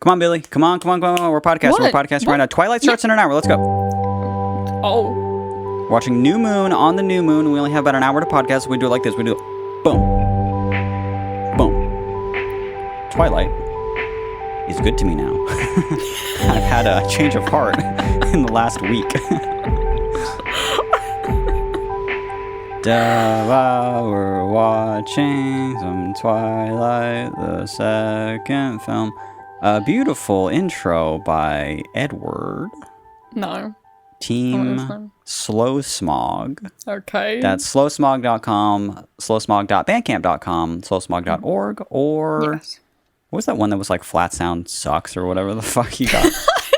Come on, Billy. Come on. We're podcasting. What? We're podcasting right now. Twilight starts in an hour. Let's go. Oh. Watching New Moon on the New Moon. We only have about an hour to podcast. We do it like this. We do it. Boom. Boom. Twilight is good to me now. I've had a change of heart in the last week. We're watching some Twilight, the second film. A beautiful intro by Edward. No. Team Slow Smog. Okay. That's slowsmog.com, slowsmog.bandcamp.com, slowsmog.org, or Yes. what was that one that was like Flat Sound Sucks or whatever the fuck you got? I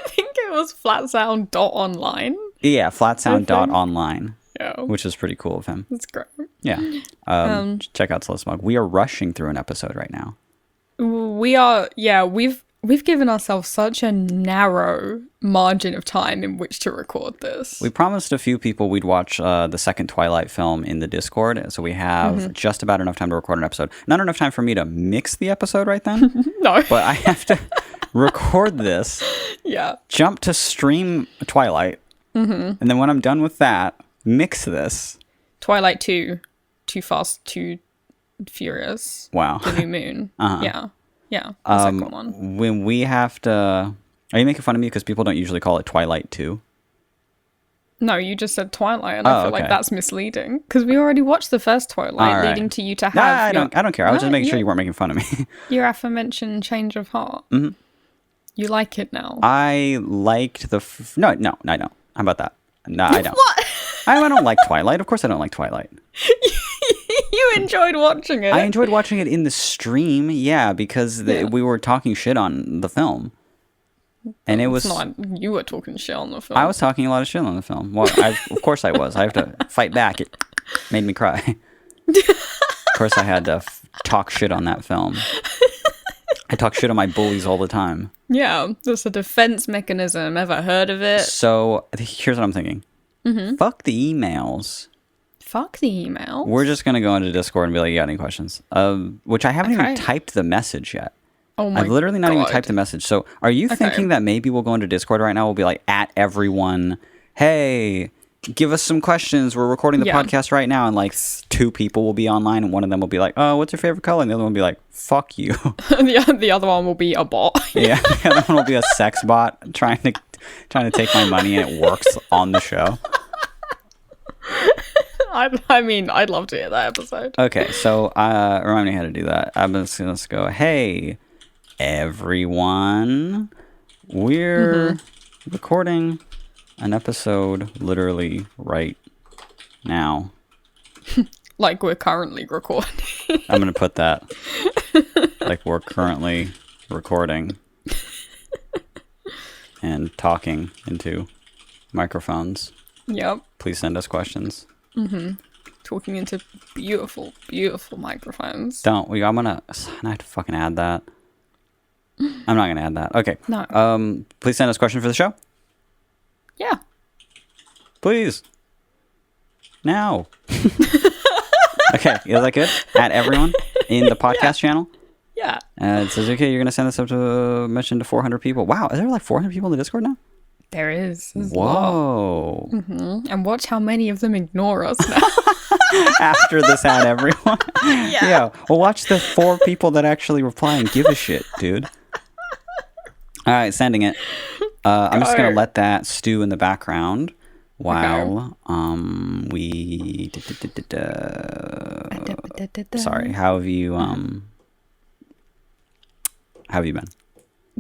think it was flatsound.online. Yeah, flatsound.online. Yeah. Which is pretty cool of him. That's great. Yeah. Check out Slow Smog. We are rushing through an episode right now. We are, we've given ourselves such a narrow margin of time in which to record this. We promised a few people we'd watch the second Twilight film in the Discord, so we have just about enough time to record an episode. Not enough time for me to mix the episode right then. No. But I have to record this, jump to stream Twilight, and then when I'm done with that, mix this. Twilight 2, Too Fast, Too Furious. Wow. The New Moon. Yeah. Yeah. The second one. When we have to... Are you making fun of me because people don't usually call it Twilight 2? No, you just said Twilight, and I feel like that's misleading. Because we already watched the first Twilight, leading to you to have... I don't care. I was just making sure you weren't making fun of me. Your aforementioned change of heart. You like it now. I liked the... No, I don't. How about that? No, I don't. What? I don't like Twilight. Of course I don't like Twilight. You enjoyed watching it. I enjoyed watching it in the stream, because we were talking shit on the film. And it was... Not, you were talking shit on the film. I was talking a lot of shit on the film. Well, of course I was. I have to fight back. It made me cry. Of course I had to talk shit on that film. I talk shit on my bullies all the time. Yeah, that's a defense mechanism. Ever heard of it? So, here's what I'm thinking. Fuck the emails. Fuck the emails. We're just going to go into Discord and be like, you got any questions? Which I haven't even typed the message yet. Oh my I've literally not God. even typed the message. So are you thinking that maybe we'll go into Discord right now? We'll be like, at everyone, hey, give us some questions. We're recording the podcast right now. And like two people will be online. And one of them will be like, oh, what's your favorite color? And the other one will be like, fuck you. The other one will be a bot. Yeah. The other one will be a sex bot trying to take my money, and it works on the show. I mean, I'd love to hear that episode. Okay, so remind me how to do that. I'm just going to go, hey, everyone, we're recording an episode literally right now. Like we're currently recording. I'm going to put that. Like we're currently recording and talking into microphones. Yep. Please send us questions. Talking into beautiful, beautiful microphones. I'm gonna I have to fucking add that. I'm not gonna add that. Okay. No. Please send us questions for the show. Yeah. Please. Now. Okay, is that good? At everyone in the podcast channel. Yeah. It says, okay, you're gonna send this up to mention to 400 people. Wow, is there like 400 people in the Discord now? There is. Whoa. And watch how many of them ignore us now. After this ad, everyone. Yeah. Well, watch the 4 people that actually reply and give a shit, dude. All right, sending it. I'm just going to let that stew in the background while we... Sorry, how have you been?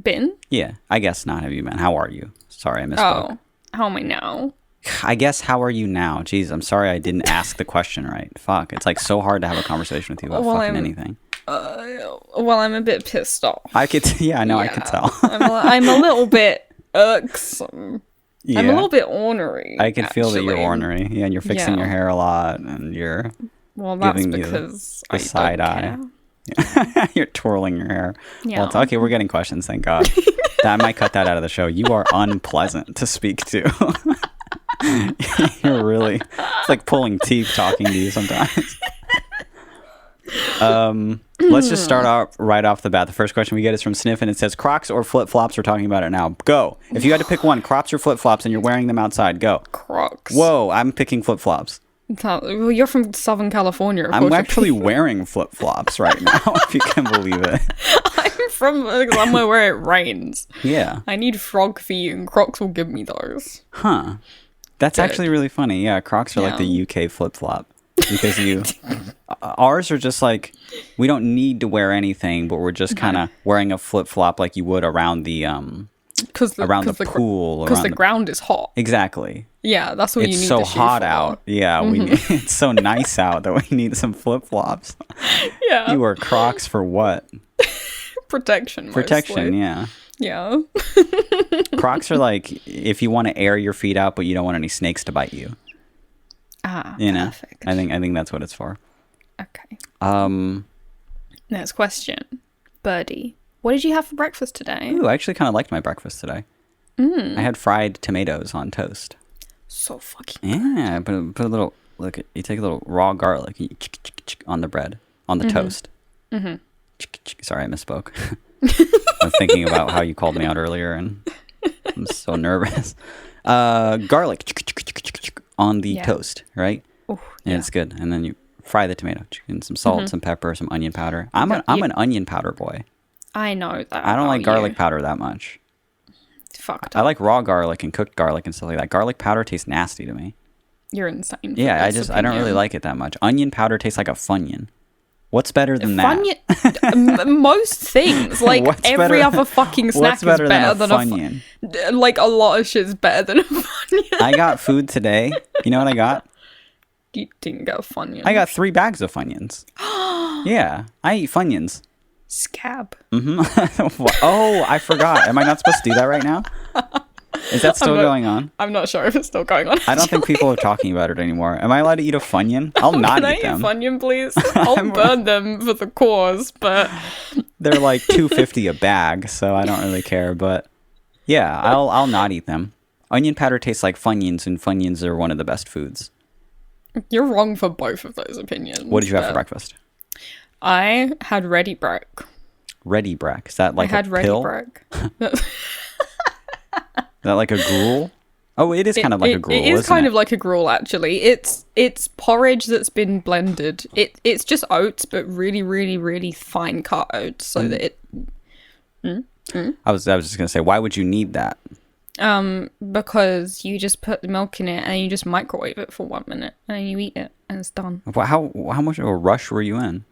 Been? Yeah, I guess not have you been. How are you? Sorry, I misspoke. Oh, how am I now? I guess, how are you now? Jeez, I'm sorry I didn't ask the question right. Fuck, it's like so hard to have a conversation with you about fucking anything. Well, I'm a bit pissed off. I could tell. I'm a little bit irksome. Yeah. I'm a little bit ornery. I can feel that you're ornery. Yeah, and you're fixing your hair a lot, and you're that's because the side eye. Yeah. You're twirling your hair. Yeah. Well, okay, we're getting questions, thank God. I might cut that out of the show. You are unpleasant to speak to. You're really... It's like pulling teeth talking to you sometimes. Let's just start off right off the bat. The first question we get is from Sniff, and it says Crocs or flip-flops. We're talking about it now. Go. If you had to pick one, Crocs or flip-flops, and you're wearing them outside, go. Crocs. Whoa, I'm picking flip-flops. Well, you're from Southern California. I'm actually wearing flip-flops right now, if you can believe it. I'm from somewhere where it rains. Yeah. I need frog feet, and Crocs will give me those. Huh. That's Good. actually really funny. Yeah, Crocs are like the UK flip-flop. Because ours are just like, we don't need to wear anything, but we're just kind of wearing a flip-flop like you would around the pool. Because the ground is hot. Exactly. Yeah, that's what you need. It's so the shoe hot for. out. Yeah, it's so nice out that we need some flip-flops. Yeah. You wear Crocs for what? Protection, Protection, mostly. yeah. Yeah. Crocs are like if you want to air your feet out, but you don't want any snakes to bite you. Perfect. I think that's what it's for. Okay. Next question. Birdie, what did you have for breakfast today? Ooh, I actually kind of liked my breakfast today. I had fried tomatoes on toast. So fucking Yeah, put a little, you take a little raw garlic and you on the bread, on the toast. Sorry, I misspoke. I was thinking about how you called me out earlier and I'm so nervous. Garlic on the toast, right? Ooh, and it's good. And then you fry the tomato and some salt, some pepper, some onion powder. I'm an onion powder boy. I know that. I don't like garlic powder that much. Fucked up. I like raw garlic and cooked garlic and stuff like that. Garlic powder tastes nasty to me. You're insane. Yeah, I don't really like it that much. Onion powder tastes like a Funyun. What's better than that? Most things, like every other fucking snack is better than a Funyun. Like a lot of shit's better than a Funyun. I got food today. You know what I got? You didn't get a Funyun. I got 3 bags of Funyuns. Yeah, I eat Funyuns. Scab. Oh, I forgot. Am I not supposed to do that right now? Is that still going on? I'm not sure if it's still going on. I don't think people are talking about it anymore. Am I allowed to eat a Funyun? I'll not eat them. Can I eat a Funyun, please? I'll burn them for the cause, but... They're like $2.50 a bag, so I don't really care. But yeah, I'll not eat them. Onion powder tastes like Funyuns, and Funyuns are one of the best foods. You're wrong for both of those opinions. What did you have for breakfast? I had Ready Brek. Ready Brek? Is that like a pill? I had Ready Brek. Is that like a gruel? Oh, it is kind of like a gruel, It is kind of like a gruel, actually. It's porridge that's been blended. It's just oats, but really, really, really fine cut oats, so that it... I was just going to say, why would you need that? Because you just put the milk in it and you just microwave it for 1 minute and then you eat it and it's done. How much of a rush were you in?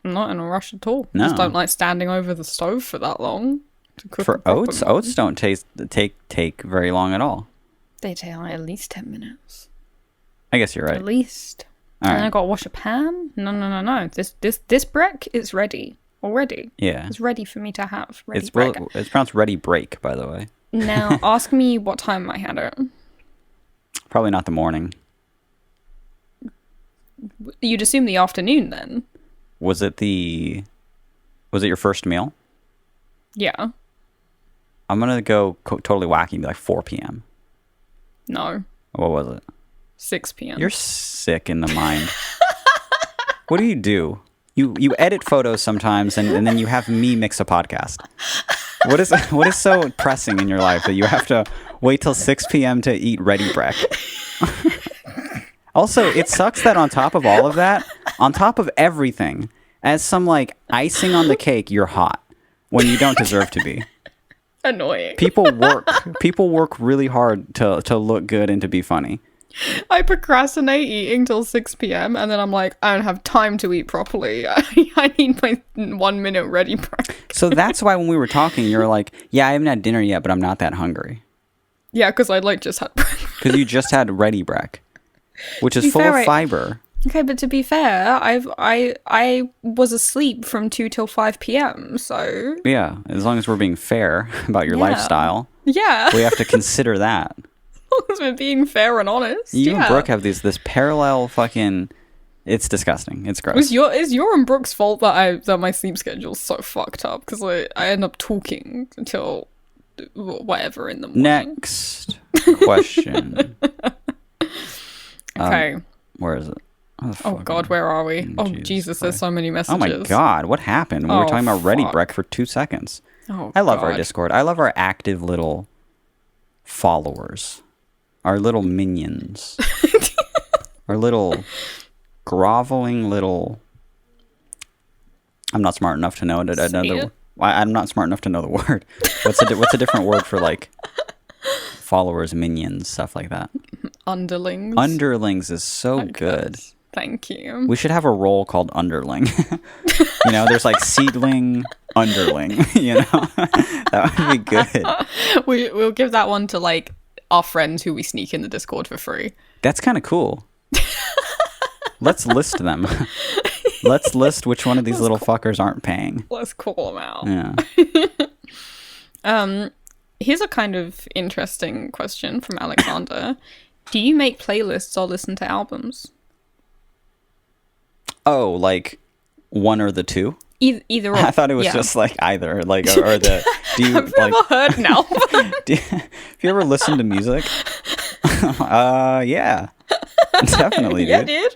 I'm not in a rush at all. No. I just don't like standing over the stove for that long to cook for oats. Meal. Oats don't take very long at all. They take like at least 10 minutes. I guess you're right. At least. All and right. I got to wash a pan. No. This Brek is ready already. Yeah. It's ready for me to have. It's pronounced Ready Break, by the way. Now, ask me what time I had it. Probably not the morning. You'd assume the afternoon then. Was it your first meal? Yeah. I'm going to go totally wacky and be like 4 p.m. No. What was it? 6 p.m. You're sick in the mind. What do? You edit photos sometimes and then you have me mix a podcast. What is so pressing in your life that you have to wait till 6 p.m. to eat Ready Brek? Also, it sucks that on top of all of that, on top of everything, as some like icing on the cake, you're hot when you don't deserve to be. Annoying. People work really hard to look good and to be funny. I procrastinate eating till 6 p.m. and then I'm like, I don't have time to eat properly. I need my 1 minute Ready Brek. So that's why when we were talking, you were like, yeah, I haven't had dinner yet, but I'm not that hungry. Yeah, because I just had breakfast. Because you just had Ready Brek, which is full of fiber. Okay, but to be fair, I was asleep from 2 till 5 p.m. So yeah, as long as we're being fair about your lifestyle, yeah, we have to consider that. As long as we're being fair and honest. You and Brooke have this parallel fucking. It's disgusting. It's gross. It's your and Brooke's fault that my sleep schedule's so fucked up because I end up talking until whatever in the morning. Next question. Okay. Where is it? Oh God, where are we? Oh Jesus, there's so many messages. Oh my God, what happened? We were talking about Ready Breck for 2 seconds. Oh, I love our Discord. I love our active little followers, our little minions, our little groveling little. I'm not smart enough to know another. I'm not smart enough to know the word. What's a different word for like followers, minions, stuff like that? Underlings. Underlings is so good. Thank you. We should have a role called underling. You know, there's like seedling, underling. You know, that would be good. We'll give that one to like our friends who we sneak in the Discord for free. That's kind of cool. Let's list them. Let's list which one of these little fuckers aren't paying. Let's call them out. Yeah. Here's a kind of interesting question from Alexander. Do you make playlists or listen to albums? Oh, like one or the two? Either or. I thought it was just like either, like or the. Do you Have you ever heard an album? Have you ever listened to music? Yeah, definitely, dude. Yeah, dude.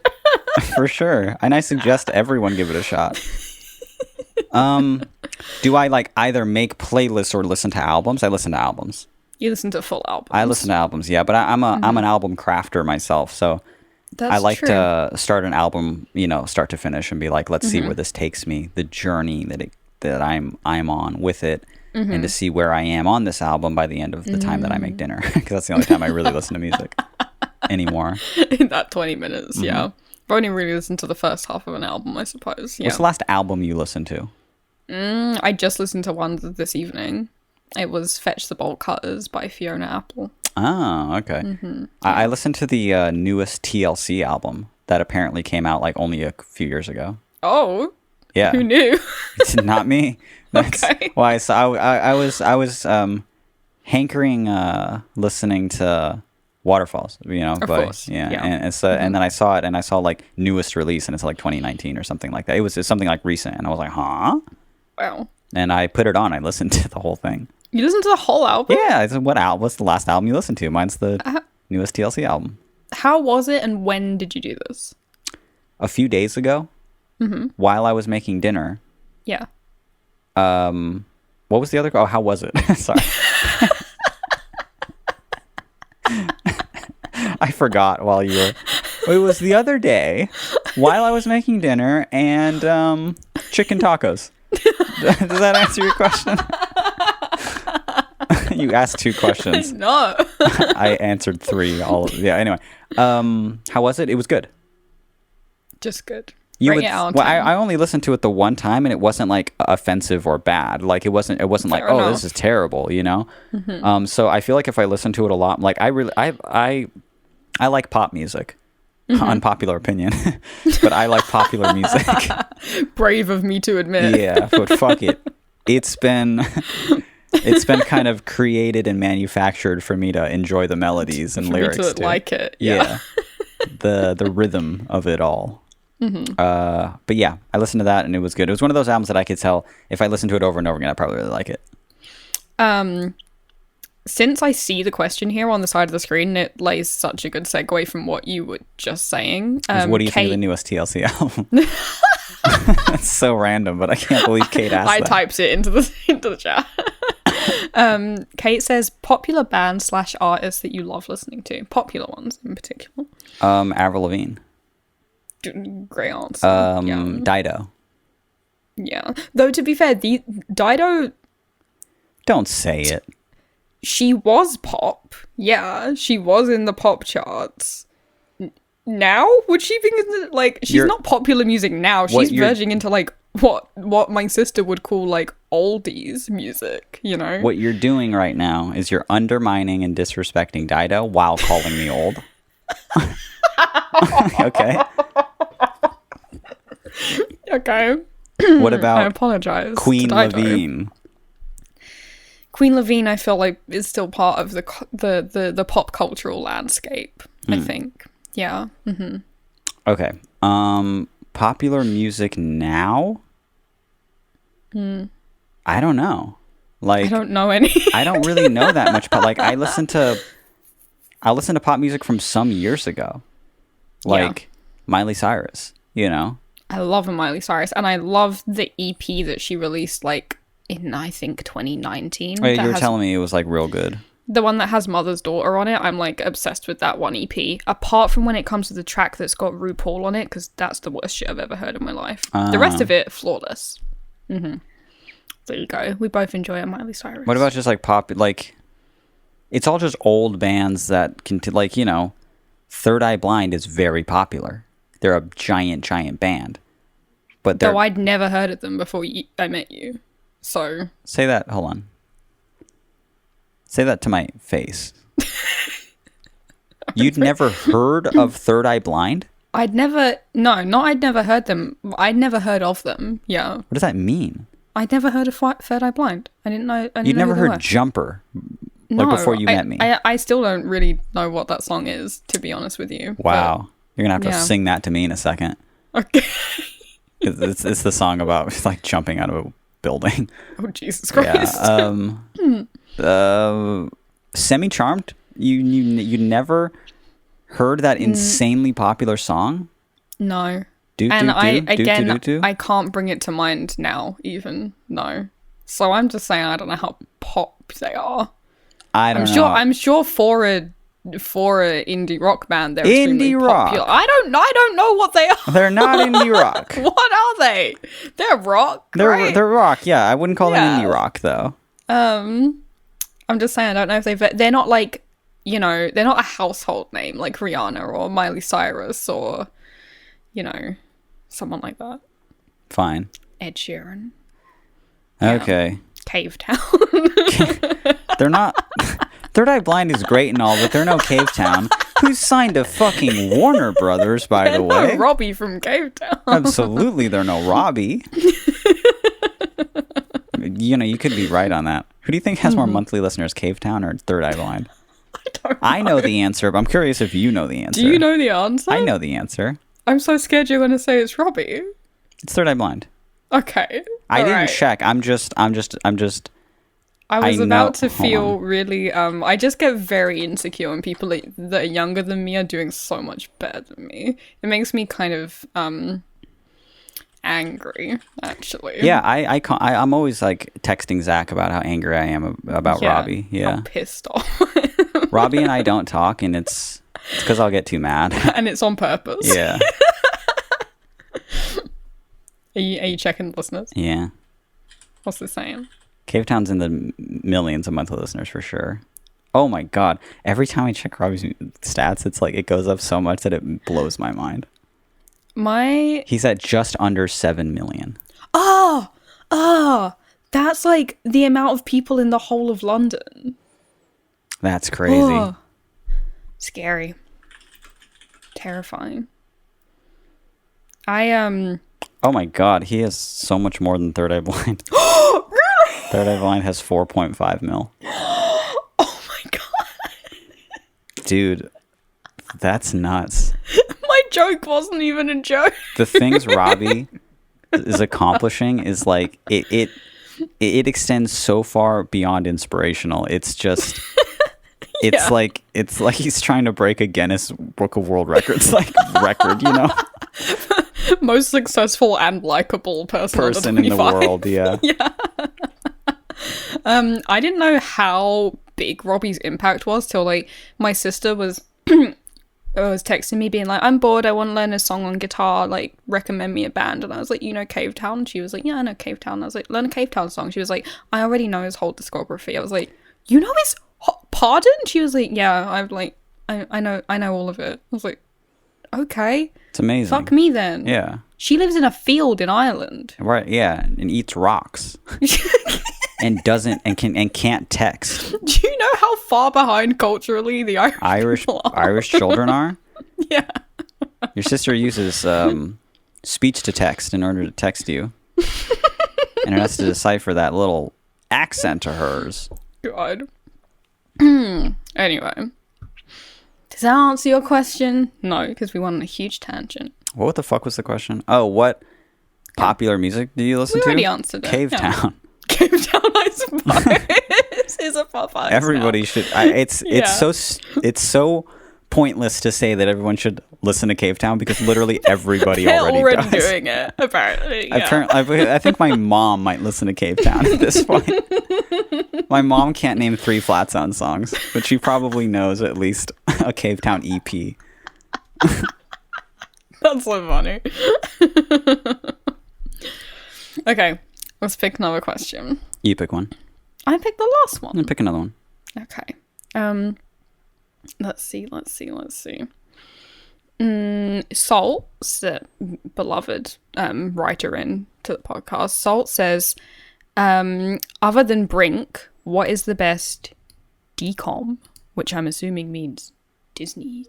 For sure, and I suggest everyone give it a shot. Do I like either make playlists or listen to albums? I listen to albums. You listen to full albums. I listen to albums, yeah, but I'm an album crafter myself, so. I like to start an album, you know, start to finish, and be like, let's see where this takes me, the journey that I'm on with it, and to see where I am on this album by the end of the time that I make dinner, because that's the only time I really listen to music anymore. In that 20 minutes, yeah. I've only really listened to the first half of an album, I suppose. Yeah. What's the last album you listened to? I just listened to one this evening. It was Fetch the Bolt Cutters by Fiona Apple. Oh, okay. I listened to the newest TLC album that apparently came out like only a few years ago. Oh, yeah. Who knew? It's not me. That's okay. why I was hankering listening to Waterfalls, you know, of course. Yeah. And so and then I saw it, and I saw like newest release, and it's like 2019 or something like that. It's something like recent, and I was like, huh? Wow. And I put it on. I listened to the whole thing. You listened to the whole album? Yeah. I said, what's the last album you listened to? Mine's the newest TLC album. How was it, and when did you do this? A few days ago, while I was making dinner. Yeah. What was the other? Oh, how was it? Sorry. I forgot while you were. It was the other day while I was making dinner and chicken tacos. Does that answer your question? You asked 2 questions. No. I answered 3. Anyway, how was it? It was good. Just good. I only listened to it the one time, and it wasn't like offensive or bad. Like it wasn't like, oh, this is terrible, you know. So I feel like if I listen to it a lot, like I like pop music. Unpopular opinion, but I like popular music. Brave of me to admit. Yeah, but fuck it. It's been kind of created and manufactured for me to enjoy the melodies and lyrics. Me to like it. Yeah. The rhythm of it all. But yeah, I listened to that and it was good. It was one of those albums that I could tell if I listened to it over and over again, I'd probably really like it. Since I see the question here on the side of the screen, it lays such a good segue from what you were just saying. What do you think of the newest TLC album? That's so random, but I can't believe Kate asked that. I typed it into the chat. Kate says – popular bands / artists that you love listening to. Popular ones in particular. Avril Lavigne. Great answer. Dido. Yeah. Though to be fair, Dido. Don't say it. She was pop. Yeah, she was in the pop charts. Now, would she be in the, like? She's not popular music now. She's verging into like what my sister would call like oldies music. You know. What you're doing right now is you're undermining and disrespecting Dido while calling me old. Okay. Okay. What about? I apologize. Queen Lavigne. Queen Lavigne, I feel like, is still part of the pop cultural landscape. I think, yeah. Okay. Popular music now. I don't know. Like, I don't know any. I don't really know that much, but like, I listen to pop music from some years ago. Like, Miley Cyrus, you know? I love a Miley Cyrus, and I love the EP that she released, like, in, I think, 2019. Oh, yeah, you were telling me it was, like, real good. The one that has Mother's Daughter on it, I'm, like, obsessed with that one EP. Apart from when it comes to the track that's got RuPaul on it, because that's the worst shit I've ever heard in my life. The rest of it, flawless. Mm-hmm. There you go. We both enjoy a Miley Cyrus. What about just, like, pop, like, it's all just old bands that can, like, you know, Third Eye Blind is very popular. They're a giant band. But they're... Though I'd never heard of them before I met you. So... Say that. Hold on. Say that to my face. You'd never heard of Third Eye Blind? I'd never heard them. I'd never heard of them. Yeah. What does that mean? I'd never heard of Third Eye Blind. I didn't know. You'd never heard Jumper? Like before you met me? I still don't really know what that song is, to be honest with you. Wow. You're going to have to sing that to me in a second. Okay. It's the song about like jumping out of a building. Oh, Jesus Christ. Yeah. Semi-Charmed? You never heard that insanely popular song? No. I can't bring it to mind now, even. No. So I'm just saying I don't know how pop they are. I'm sure for a indie rock band they're extremely popular. I don't know what they are. They're not indie rock. What are they? They're rock. They're rock. Yeah, I wouldn't call them indie rock though. I'm just saying I don't know if they're not like, you know, they're not a household name like Rihanna or Miley Cyrus or, you know, someone like that. Fine. Ed Sheeran. Okay. Cave Town. They're not. Third Eye Blind is great and all, but they're no Cave Town. Who's signed to fucking Warner Brothers, by the way? No Robbie from Cave Town. Absolutely, they're no Robbie. You know, you could be right on that. Who do you think has more monthly listeners, Cave Town or Third Eye Blind? I know the answer, but I'm curious if you know the answer. Do you know the answer? I know the answer. I'm so scared you're going to say it's Robbie. It's Third Eye Blind. Okay. I didn't check. I'm just. I was about to feel really. I just get very insecure when people that are younger than me are doing so much better than me. It makes me kind of angry, actually. Yeah, I'm always like texting Zach about how angry I am about Robbie. Yeah, I'm pissed off. Robbie and I don't talk, and it's because I'll get too mad. And it's on purpose. Yeah. Are you checking the listeners? Yeah. What's this saying? Cave Town's in the millions of monthly listeners for sure. Oh my god. Every time I check Robbie's stats, it's like it goes up so much that it blows my mind. He's at just under 7 million. Oh, that's like the amount of people in the whole of London. That's crazy. Oh, scary. Terrifying. Oh my god, he has so much more than Third Eye Blind. Really? Third Eye Blind has 4.5 mil. Oh my god. Dude, that's nuts. My joke wasn't even a joke. The things Robbie is accomplishing is like it extends so far beyond inspirational. It's just it's like he's trying to break a Guinness Book of World Records record, you know? Most successful and likable person in the world, yeah. Yeah. I didn't know how big Robbie's impact was till like my sister was texting me being like, I'm bored, I want to learn a song on guitar, like recommend me a band. And I was like, you know Cave Town? And she was like, yeah, I know Cave Town. I was like, learn a Cave Town song. She was like, I already know his whole discography. I was like, you know his pardon? She was like, yeah, I know all of it. I was like, okay. It's amazing. Fuck me then. Yeah. She lives in a field in Ireland. Right, yeah, and eats rocks. and can't text. Do you know how far behind culturally the Irish children are? Yeah. Your sister uses speech to text in order to text you. And it has to decipher that little accent of hers. God. Anyway. Does that answer your question? No, because we went on a huge tangent. What the fuck was the question? Oh, what popular music do you listen to? We already answered it. Cave Town. Cave Town, I suppose, is a pop. Everybody should. It's so pointless to say that everyone should listen to Cave Town because literally everybody already does. Doing it, apparently. Yeah. I think my mom might listen to Cave Town at this point. My mom can't name 3 Flat Zone songs, but she probably knows at least a Cave Town EP. That's so funny. Okay, let's pick another question. You pick one. I picked the last one. Pick another one. Okay. Let's see. Salt, beloved writer in to the podcast, Salt says, other than Brink, what is the best DCOM? Which I'm assuming means Disney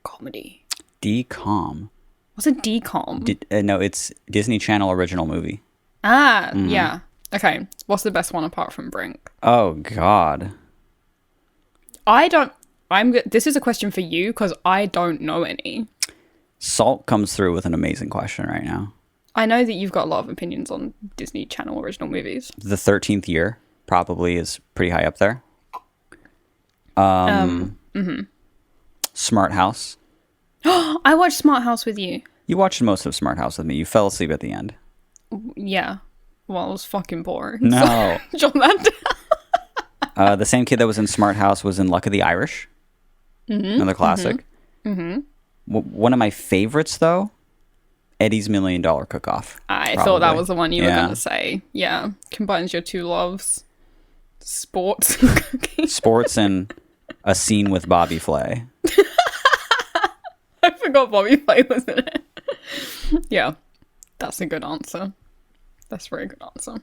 comedy. DCOM? What's a DCOM? No, it's Disney Channel original movie. Yeah. Okay. What's the best one apart from Brink? Oh, God. This is a question for you because I don't know any. Salt comes through with an amazing question right now. I know that you've got a lot of opinions on Disney Channel original movies. The 13th Year probably is pretty high up there. Smart House. I watched Smart House with you. You watched most of Smart House with me. You fell asleep at the end. Yeah. Well, it was fucking boring. No. So, John, the same kid that was in Smart House was in Luck of the Irish. Another classic. One of my favorites, though, Eddie's $1 Million Cook-Off. I thought that was the one you were going to say. Yeah. Combines your two loves. Sports and cooking. Sports and a scene with Bobby Flay. I forgot Bobby Flay was in it. Yeah. That's a good answer. That's a very good answer.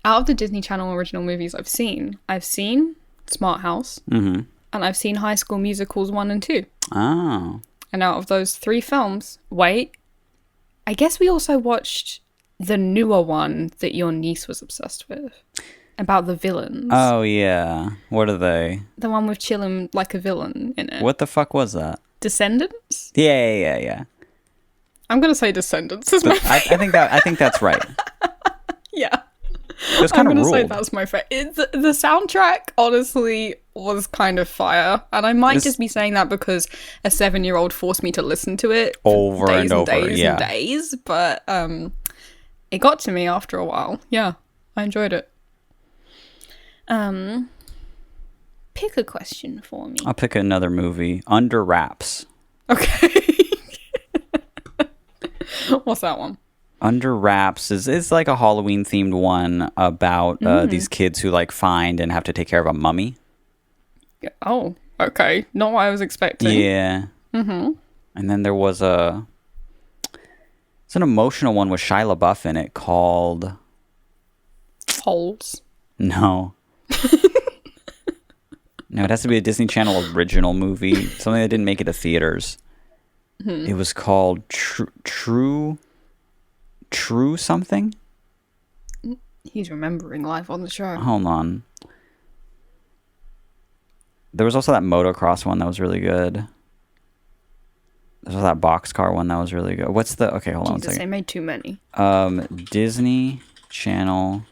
Out of the Disney Channel original movies I've seen Smart House, and I've seen High School Musicals 1 and 2. Oh. And out of those 3 films, I guess we also watched the newer one that your niece was obsessed with, about the villains. Oh, yeah. What are they? The one with Chillin' like a villain in it. What the fuck was that? Descendants? Yeah. I'm gonna say Descendants is my favorite. I think that's right. Yeah. It kind I'm of gonna say ruled. that's my favorite. The soundtrack honestly was kind of fire, and I might just be saying that because a 7-year-old forced me to listen to it over and over, and days. But it got to me after a while. Yeah, I enjoyed it. Pick a question for me. I'll pick another movie. Under Wraps. Okay. What's that one? Under Wraps is like a Halloween themed one about these kids who like find and have to take care of a mummy. Oh, okay. Not what I was expecting. Yeah. And then there was it's an emotional one with Shia LaBeouf in it called Holes. No. No, it has to be a Disney Channel original movie. Something that didn't make it to theaters. It was called True something? He's remembering live on the show. Hold on. There was also that motocross one that was really good. There was that boxcar one that was really good. What's the... Okay, hold on one second. They made too many. Disney Channel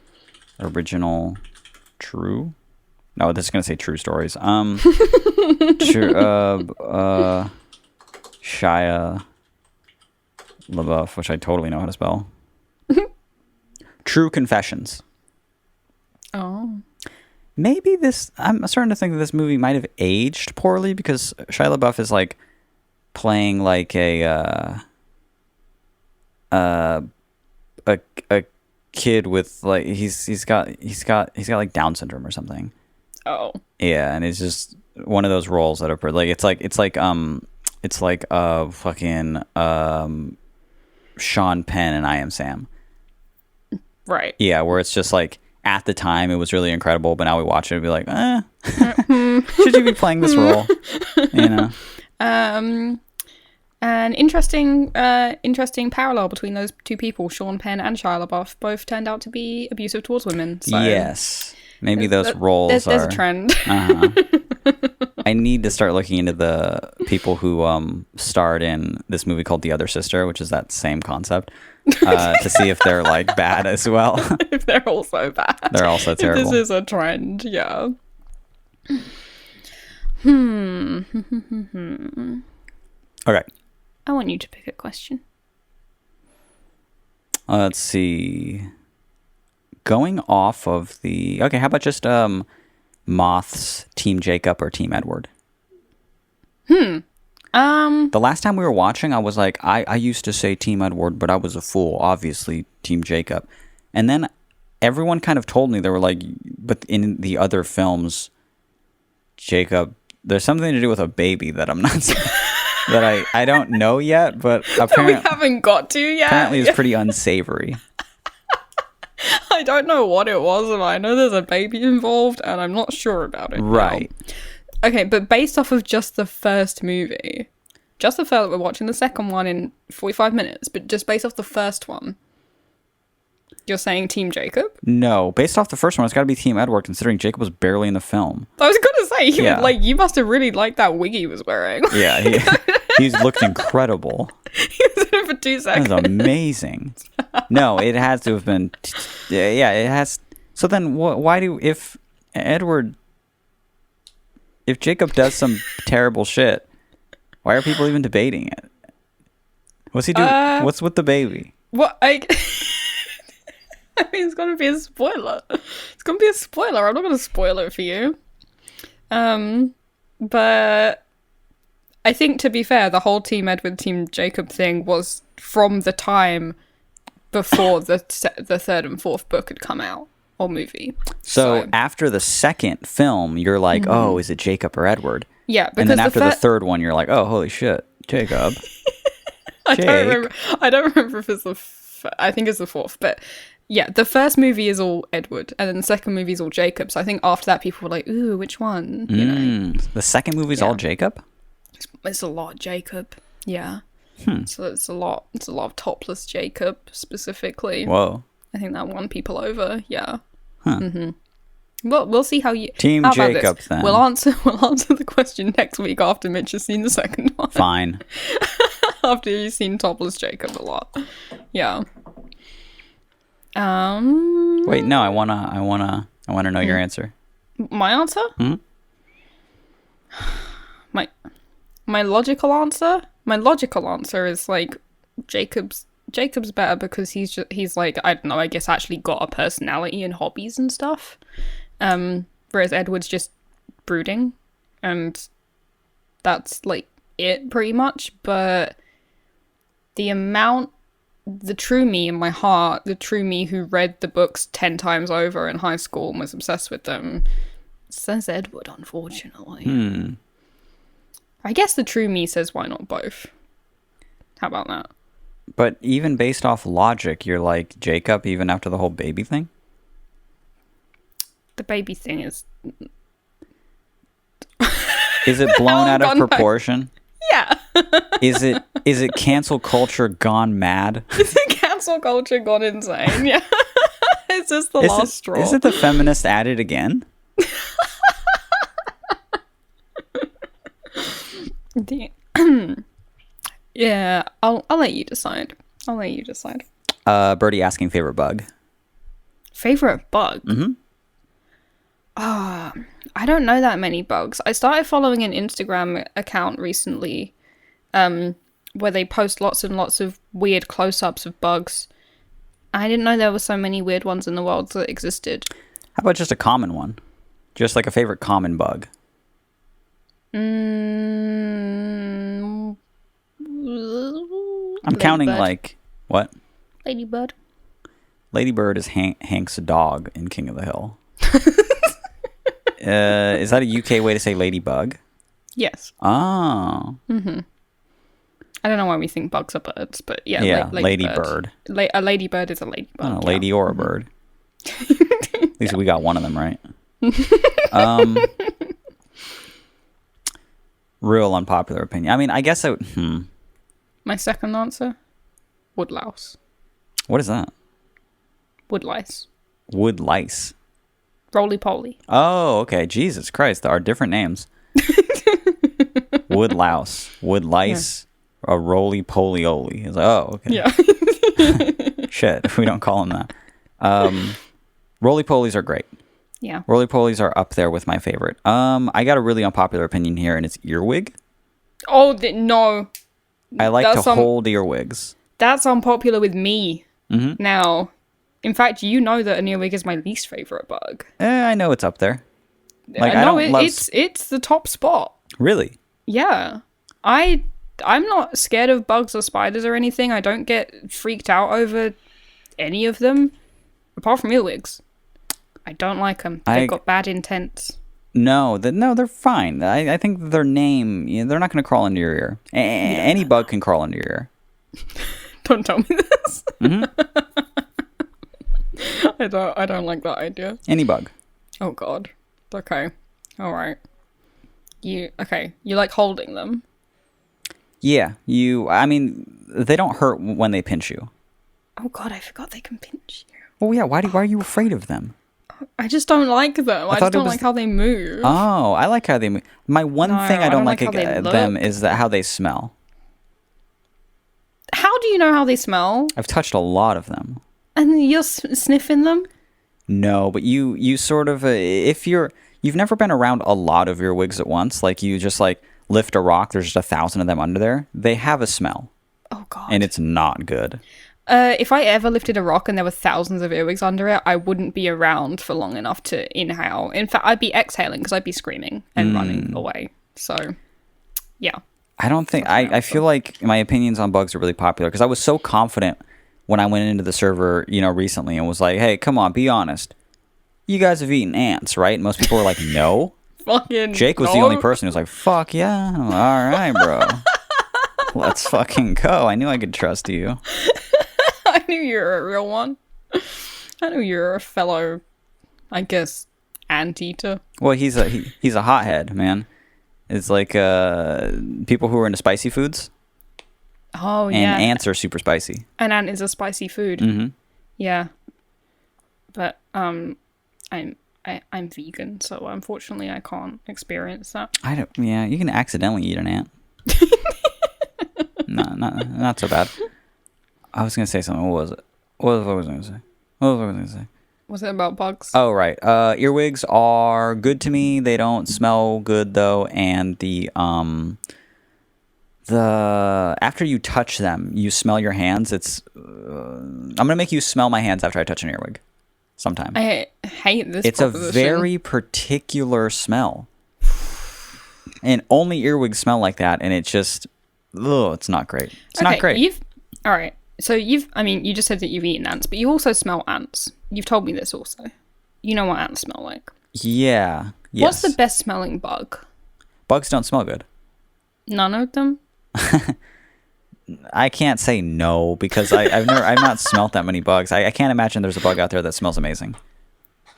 original True? No, this is going to say True Stories. Shia LaBeouf, which I totally know how to spell. True Confessions. Oh. Maybe I'm starting to think that this movie might have aged poorly because Shia LaBeouf is like playing like a kid with like he's got like Down syndrome or something. Oh. Yeah, and it's just one of those roles that are like it's like fucking Sean Penn and I Am Sam. Right. Yeah, where it's just like at the time it was really incredible, but now we watch it and be like, should you be playing this role? You know. An interesting parallel between those two people, Sean Penn and Shia LaBeouf, both turned out to be abusive towards women. So yes. Maybe those roles there's a trend. I need to start looking into the people who starred in this movie called The Other Sister, which is that same concept, to see if they're like bad as well. If they're also bad. They're also terrible. This is a trend, yeah. Okay. I want you to pick a question. Let's see. Going off of the... Okay, how about just Moth's Team Jacob or Team Edward? The last time we were watching, I was like, I used to say Team Edward, but I was a fool. Obviously, Team Jacob. And then everyone kind of told me, they were like, but in the other films, Jacob, there's something to do with a baby that I'm not that I don't know yet, but apparently we haven't got to yet. Apparently, it's pretty unsavory. I don't know what it was, and I know there's a baby involved, and I'm not sure about it. Right. Now. Okay, but based off of just the first movie, just the first, we're watching the second one in 45 minutes, but just based off the first one, you're saying Team Jacob? No, based off the first one, it's got to be Team Edward, considering Jacob was barely in the film. I was going to say, you must have really liked that wig he was wearing. Yeah, he's looked incredible. He was in it for 2 seconds. That was amazing. No, it has to have been... Yeah, it has... So then, why do... If Jacob does some terrible shit, why are people even debating it? What's he doing? What's with the baby? What? I mean, it's going to be a spoiler. It's going to be a spoiler. I'm not going to spoil it for you. But I think, to be fair, the whole Team Edward, Team Jacob thing was from the time before the third and fourth book had come out, or movie. So after the second film, you're like, oh, is it Jacob or Edward? Yeah. And then after the third one, you're like, oh, holy shit, Jacob. I don't remember if it's I think it's the fourth, but... Yeah, the first movie is all Edward, and then the second movie is all Jacob. So I think after that, people were like, "Ooh, which one?" You know. The second movie is all Jacob. It's a lot Jacob. Yeah. So it's a lot. It's a lot of topless Jacob specifically. Whoa. I think that won people over. Yeah. Huh. Well, we'll see how you Team Jacob then. We'll answer the question next week after Mitch has seen the second one. Fine. After you've seen topless Jacob a lot. Yeah. Wait, no, I wanna know your answer. My answer? My logical answer? My logical answer is like Jacob's better because he's like, I don't know, I guess actually got a personality and hobbies and stuff. Whereas Edward's just brooding, and that's like it pretty much. But the true me in my heart, the true me who read the books 10 times over in high school and was obsessed with them, says Edward, unfortunately. I guess the true me says why not both. How about that? But even based off logic, you're like Jacob even after the whole baby thing? The baby thing is... Is it blown out of proportion? Yeah. Is it cancel culture gone mad? Is it cancel culture gone insane? Yeah. It's just the last straw. Is it the feminist at it again? Yeah, I'll let you decide. Birdie asking favorite bug. Favorite bug? I don't know that many bugs. I started following an Instagram account recently where they post lots and lots of weird close-ups of bugs. I didn't know there were so many weird ones in the world that existed. How about just a common one? Just like a favorite common bug. I'm counting like... What? Ladybird. Ladybird is Hank's dog in King of the Hill. Is that a UK way to say ladybug? Yes. Oh. I don't know why we think bugs are birds, but yeah. Yeah, ladybird. A ladybird is a ladybird. A lady or a bird. At least we got one of them right. Real unpopular opinion. I mean, I guess I... My second answer? Woodlouse. What is that? Woodlice. Woodlice. Roly-poly. Oh, okay. Jesus Christ. There are different names. Woodlouse. Woodlice. Yeah. A roly-poly-oly. It's like, oh, okay. Yeah. Shit, we don't call them that. Roly-polies are great. Yeah. Roly-polies are up there with my favorite. I got a really unpopular opinion here, and it's earwig. Oh, no. I like to hold earwigs. That's unpopular with me. Mm-hmm. Now, in fact, you know that an earwig is my least favorite bug. I know it's up there. Like, it's the top spot. Really? Yeah. I'm not scared of bugs or spiders or anything. I don't get freaked out over any of them, apart from earwigs. I don't like them. They've got bad intents. No, they're fine. I think their name, they're not going to crawl into your ear. Any bug can crawl into your ear. Don't tell me this. Mm-hmm. I don't like that idea. Any bug. Oh God. Okay. All right. You like holding them? Yeah. I mean, they don't hurt when they pinch you. Oh God, I forgot they can pinch you. Oh yeah. Why are you afraid of them? I just don't like them. I just don't like how they move. Oh, I like how they move. My one thing I don't like them is how they smell. How do you know how they smell? I've touched a lot of them. And you're sniffing them? No, but you sort of if you've never been around a lot of earwigs at once, like you just like lift a rock, there's just 1,000 of them under there. They have a smell. Oh God. And it's not good. If I ever lifted a rock and there were thousands of earwigs under it, I wouldn't be around for long enough to inhale. In fact, I'd be exhaling because I'd be screaming and running away. So, yeah. I don't think... I feel like my opinions on bugs are really popular because I was so confident when I went into the server, recently and was like, hey, come on, be honest. You guys have eaten ants, right? And most people were like, no. Fucking Jake was the only person who was like, fuck yeah. All right, bro. Let's fucking go. I knew I could trust you. I knew you were a real one. I knew you were a fellow, I guess, anteater. Well, he's a hothead, man. It's like people who are into spicy foods. Oh, yeah. And ants are super spicy. An ant is a spicy food. Mm-hmm. Yeah. But I'm vegan, so unfortunately I can't experience that. Yeah, you can accidentally eat an ant. No, not so bad. I was gonna say something. What was it? What was I gonna say? Was it about bugs? Oh right. Earwigs are good to me. They don't smell good though, and the after you touch them, you smell your hands. I'm gonna make you smell my hands after I touch an earwig. Sometime. I hate this. It's proposition. A very particular smell, and only earwigs smell like that, and it just, it's not great. It's not great. All right. So you just said that you've eaten ants, but you also smell ants. You've told me this also. You know what ants smell like. Yeah. Yes. What's the best smelling bug? Bugs don't smell good. None of them? I can't say no because I've not smelt that many bugs. I can't imagine there's a bug out there that smells amazing.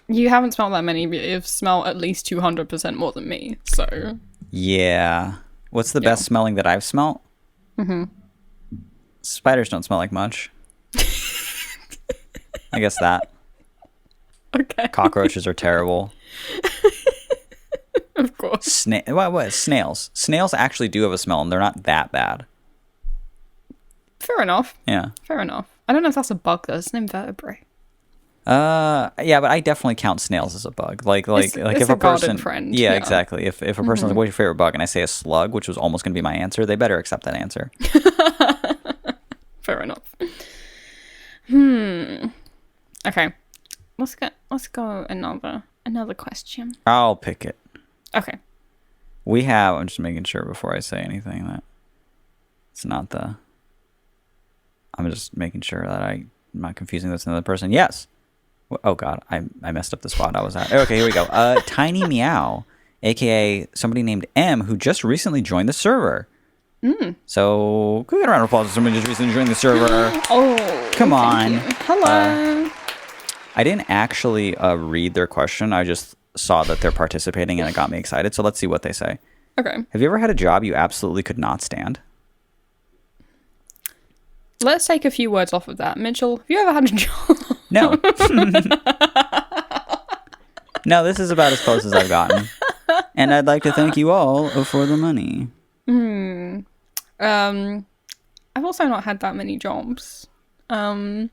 You haven't smelled that many, but you've smelled at least 200% more than me, so... Yeah. What's the best smelling that I've smelt? Mm-hmm. Spiders don't smell like much. I guess that. Okay. Cockroaches are terrible. Of course. What? Snails. Snails actually do have a smell, and they're not that bad. Fair enough. Yeah. Fair enough. I don't know if that's a bug, though. It's an invertebrate. Yeah, but I definitely count snails as a bug. Like it's if a person, friend. Yeah, exactly. If a person's like, "What's your favorite bug?" and I say a slug, which was almost going to be my answer, they better accept that answer. Fair enough. Okay. Let's go another question. I'll pick it. Okay. I'm just making sure before I say anything that it's not the. I'm just making sure that I'm not confusing this with another person. Yes. Oh God, I messed up the spot I was at. Okay, here we go. Tiny Meow, aka somebody named M, who just recently joined the server. So, can we get a round of applause for somebody just recently joined the server? Oh, come on. Hello. I didn't actually read their question. I just saw that they're participating and it got me excited. So let's see what they say. Okay. Have you ever had a job you absolutely could not stand? Let's take a few words off of that. Mitchell, have you ever had a job? No. No, this is about as close as I've gotten. And I'd like to thank you all for the money. I've also not had that many jobs. We're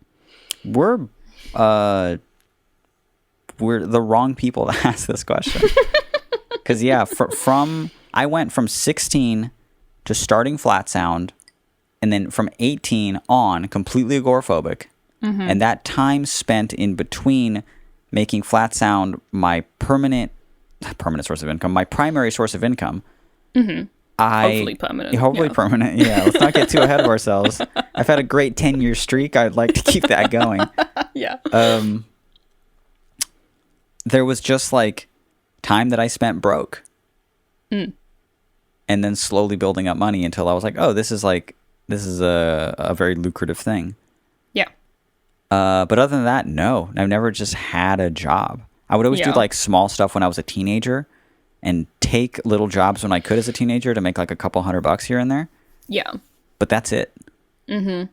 we're the wrong people to ask this question. Because yeah, I went from 16 to starting Flat Sound, and then from 18 on completely agoraphobic, and that time spent in between making Flat Sound my permanent source of income, my primary source of income. Hopefully permanent. Hopefully permanent. Yeah, let's not get too ahead of ourselves. I've had a great 10-year streak. I'd like to keep that going. Yeah. There was just like time that I spent broke. And then slowly building up money until I was like, oh, this is a very lucrative thing. Yeah. But other than that, no. I've never just had a job. I would always do like small stuff when I was a teenager and take little jobs when I could as a teenager to make like a couple $100 here and there. Yeah. But that's it. I've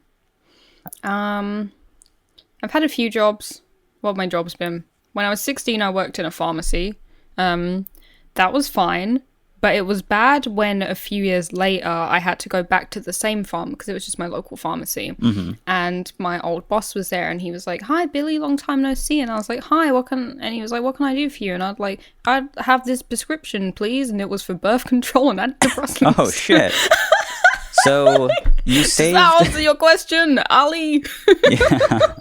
had a few jobs. What have my jobs been? When I was 16, I worked in a pharmacy. That was fine. But it was bad when a few years later I had to go back to the same farm because it was just my local pharmacy. And my old boss was there and he was like, "Hi, Billy, long time no see." And I was like, "Hi, and he was like, "What can I do for you?" And I'd have this prescription, please. And it was for birth control and antidepressants. Oh, shit. So you saved... Does that answer your question, Ali? Yeah.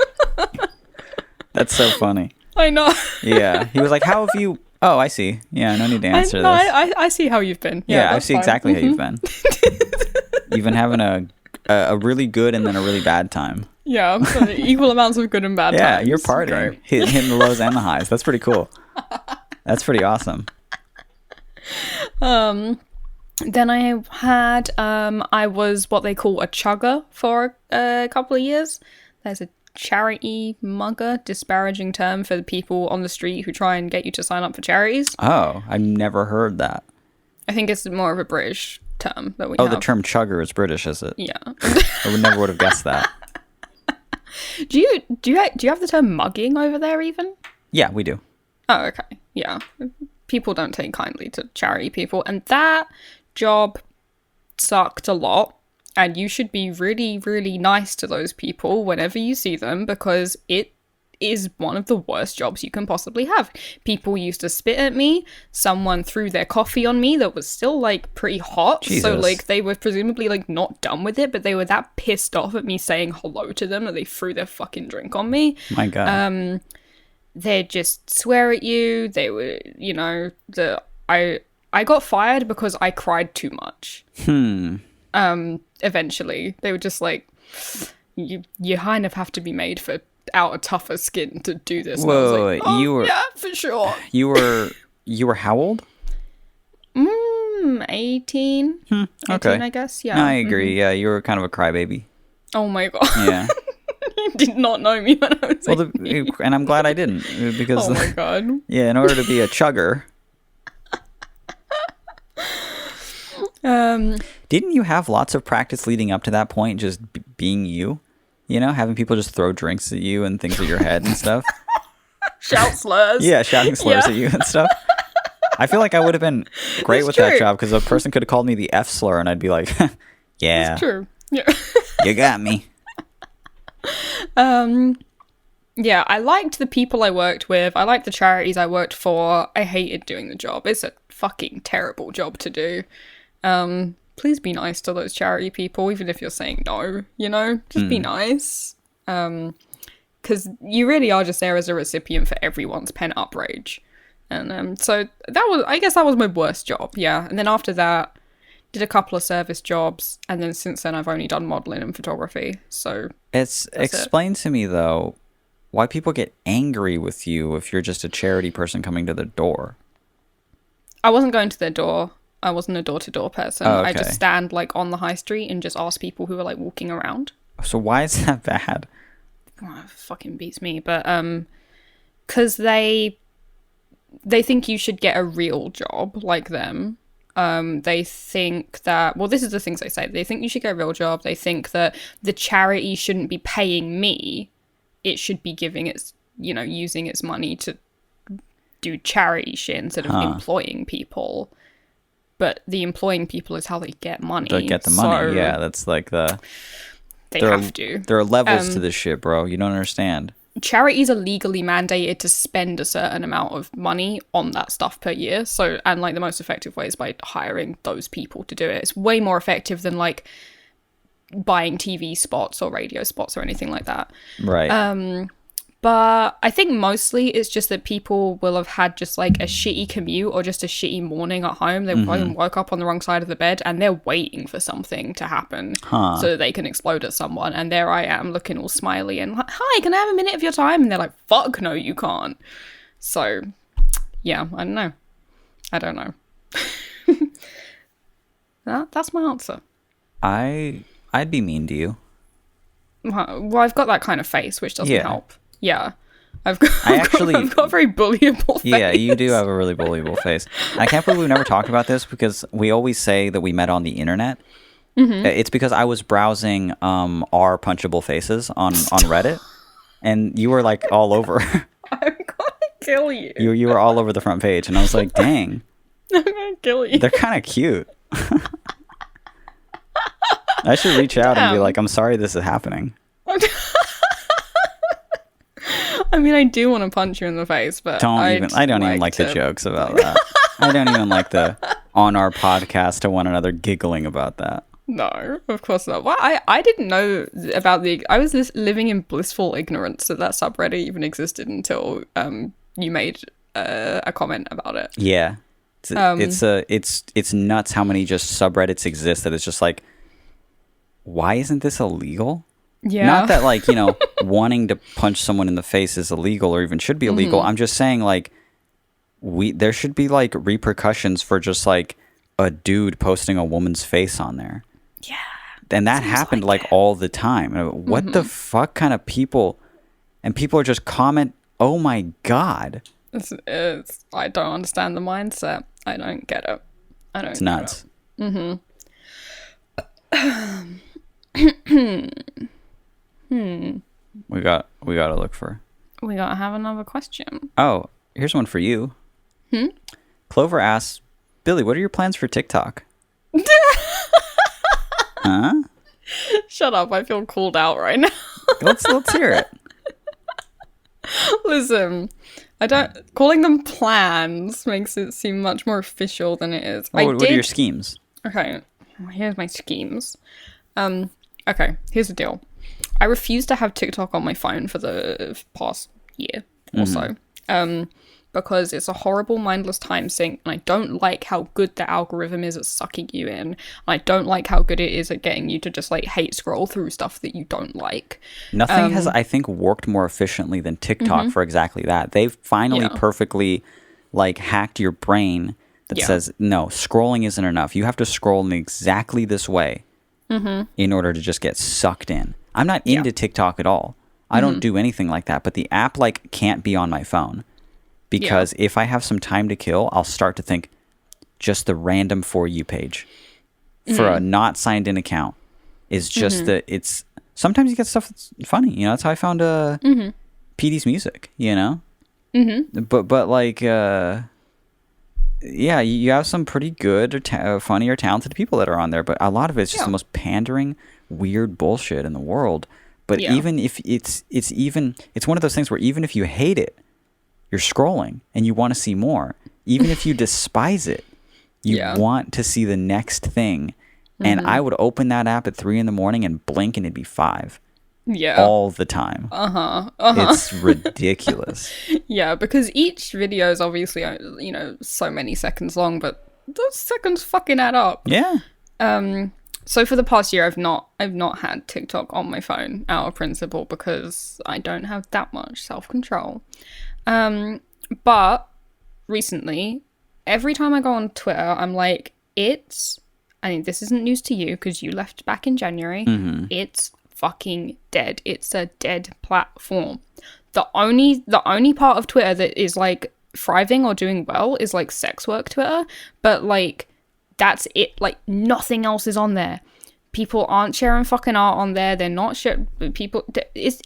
That's so funny. I know. Yeah. He was like, "How have you..." Oh, I see. Yeah, no need to answer this. I see how you've been. Yeah, I see exactly how you've been. You've been having a really good and then a really bad time. Yeah, so equal amounts of good and bad times. Yeah, you're partying. Hitting the lows and the highs. That's pretty cool. That's pretty awesome. Then I had, I was what they call a chugger for a couple of years. There's a charity mugger, disparaging term for the people on the street who try and get you to sign up for charities. Oh, I've never heard that. I think it's more of a British term that we have. Oh, the term chugger is British, is it? Yeah. I never would have guessed that. Do you have the term mugging over there even? Yeah, we do. Oh, okay. Yeah. People don't take kindly to charity people, and that job sucked a lot. And you should be really, really nice to those people whenever you see them because it is one of the worst jobs you can possibly have. People used to spit at me. Someone threw their coffee on me that was still, like, pretty hot. Jesus. So, like, they were presumably, like, not done with it, but they were that pissed off at me saying hello to them that they threw their fucking drink on me. My God. They'd just swear at you. They were, I got fired because I cried too much. Eventually they were just like, you kind of have to be made for out a tougher skin to do this. Whoa, and I was like, oh, you were, yeah, for sure. You were how old? 18. Okay. 18, I guess. Yeah. No, I agree. Yeah, you were kind of a crybaby. Oh my God. Yeah. You did not know me when I was 18. And I'm glad I didn't because. Oh my God. Yeah, in order to be a chugger. Didn't you have lots of practice leading up to that point, just being you? You know, having people just throw drinks at you and things at your head and stuff? Shout slurs. Yeah, shouting slurs at you and stuff. I feel like I would have been great with that job because a person could have called me the F slur and I'd be like, yeah. That's true. Yeah. You got me. Yeah, I liked the people I worked with. I liked the charities I worked for. I hated doing the job. It's a fucking terrible job to do. Please be nice to those charity people, even if you're saying no, just be nice. Because you really are just there as a recipient for everyone's pent-up rage. And so I guess that was my worst job, yeah. And then after that, did a couple of service jobs, and then since then I've only done modeling and photography, so explain to me, though, why people get angry with you if you're just a charity person coming to their door. I wasn't going to their door. I wasn't a door-to-door person. Oh, okay. I just stand, like, on the high street and just ask people who are, like, walking around. So why is that bad? Oh, it fucking beats me. But, because they think you should get a real job like them. They think that... Well, this is the things they say. They think you should get a real job. They think that the charity shouldn't be paying me. It should be giving its... using its money to do charity shit instead of employing people. But the employing people is how they get money. They get the money, yeah. That's like the... They have to. There are levels to this shit, bro. You don't understand. charities are legally mandated to spend a certain amount of money on that stuff per year. So, and like the most effective way is by hiring those people to do it. It's way more effective than like buying TV spots or radio spots or anything like that. Right. But I think mostly it's just that people will have had just like a shitty commute or just a shitty morning at home. They probably woke up on the wrong side of the bed and they're waiting for something to happen so that they can explode at someone. And there I am looking all smiley and like, hi, can I have a minute of your time? And they're like, fuck no, you can't. So yeah, I don't know. That's my answer. I'd be mean to you. Well, I've got that kind of face, which doesn't help. Yeah. I've got a very bullyable face. Yeah, you do have a really bullyable face. I can't believe we've never talked about this because we always say that we met on the internet. It's because I was browsing our punchable faces on Reddit, and you were like all over. I'm gonna kill you. You were all over the front page, and I was like, dang. I'm gonna kill you. They're kind of cute. I should reach out and be like, I'm sorry this is happening. I mean, I do want to punch you in the face, but I don't even like the jokes about that. I don't even like the on our podcast to one another giggling about that. No, of course not. Well, I didn't know about I was living in blissful ignorance that subreddit even existed until you made a comment about it. Yeah, it's nuts how many just subreddits exist that it's just like, why isn't this illegal? Yeah. Not that like, wanting to punch someone in the face is illegal or even should be illegal. I'm just saying like there should be like repercussions for just like a dude posting a woman's face on there. Yeah. And that happened like all the time. What the fuck kind of people, and people are just comment, oh my God. I don't understand the mindset. I don't get it. It's nuts. We gotta look for. We gotta have another question. Oh, here's one for you. Clover asks, Billy, what are your plans for TikTok? Huh? Shut up! I feel called out right now. Let's hear it. Listen, calling them plans makes it seem much more official than it is. What are your schemes? Okay, here's my schemes. Okay, here's the deal. I refuse to have TikTok on my phone for the past year or so. Because it's a horrible mindless time sink, and I don't like how good the algorithm is at sucking you in. And I don't like how good it is at getting you to just like hate scroll through stuff that you don't like. Nothing has, I think, worked more efficiently than TikTok for exactly that. They've finally perfectly like hacked your brain that says, no, scrolling isn't enough. You have to scroll in exactly this way in order to just get sucked in. I'm not into TikTok at all. I don't do anything like that, but the app like can't be on my phone. Because if I have some time to kill, I'll start to think just the random For You page for a not signed in account is just it's sometimes you get stuff that's funny. That's how I found PD's music, But like, yeah, you have some pretty good, funny or talented people that are on there. But a lot of it's just the most pandering, weird bullshit in the world. But even if it's one of those things where even if you hate it, you're scrolling and you want to see more. Even if you despise it, you want to see the next thing. And I would open that app at 3 a.m. and blink and it'd be 5. Yeah. All the time. It's ridiculous. Yeah, because each video is obviously, so many seconds long, but those seconds fucking add up. Yeah. So for the past year, I've not had TikTok on my phone out of principle because I don't have that much self-control. But recently, every time I go on Twitter, I'm like, I mean, this isn't news to you because you left back in January. It's fucking dead. It's a dead platform. The only part of Twitter that is like thriving or doing well is like sex work Twitter. But like, that's it. Like nothing else is on there. People aren't sharing fucking art on there. They're not sharing. People, it's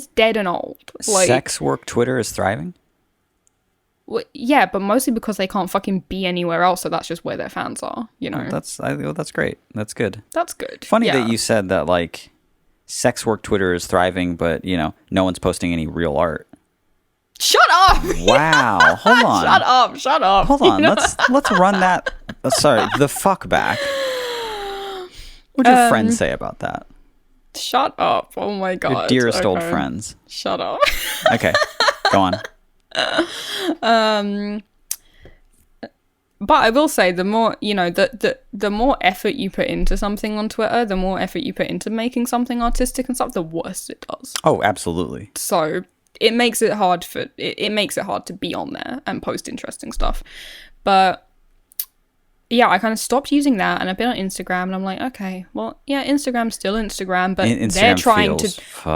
dead and old. Like, sex work Twitter is thriving? Yeah, but mostly because they can't fucking be anywhere else. So that's just where their fans are, That's great. That's good. That's good. Funny that you said that, like, sex work Twitter is thriving, but no one's posting any real art. Shut up! Wow, hold on. Shut up. Hold on, let's run that. The fuck back. What'd your friends say about that? Shut up! Oh my god. Your dearest old friends. Shut up. Okay, go on. But I will say, the more the more effort you put into something on Twitter, the more effort you put into making something artistic and stuff, the worse it does. Oh, absolutely. So it makes it hard to be on there and post interesting stuff. But yeah, I kind of stopped using that, and I've been on Instagram, and I'm like, okay, well, yeah, Instagram's still Instagram, but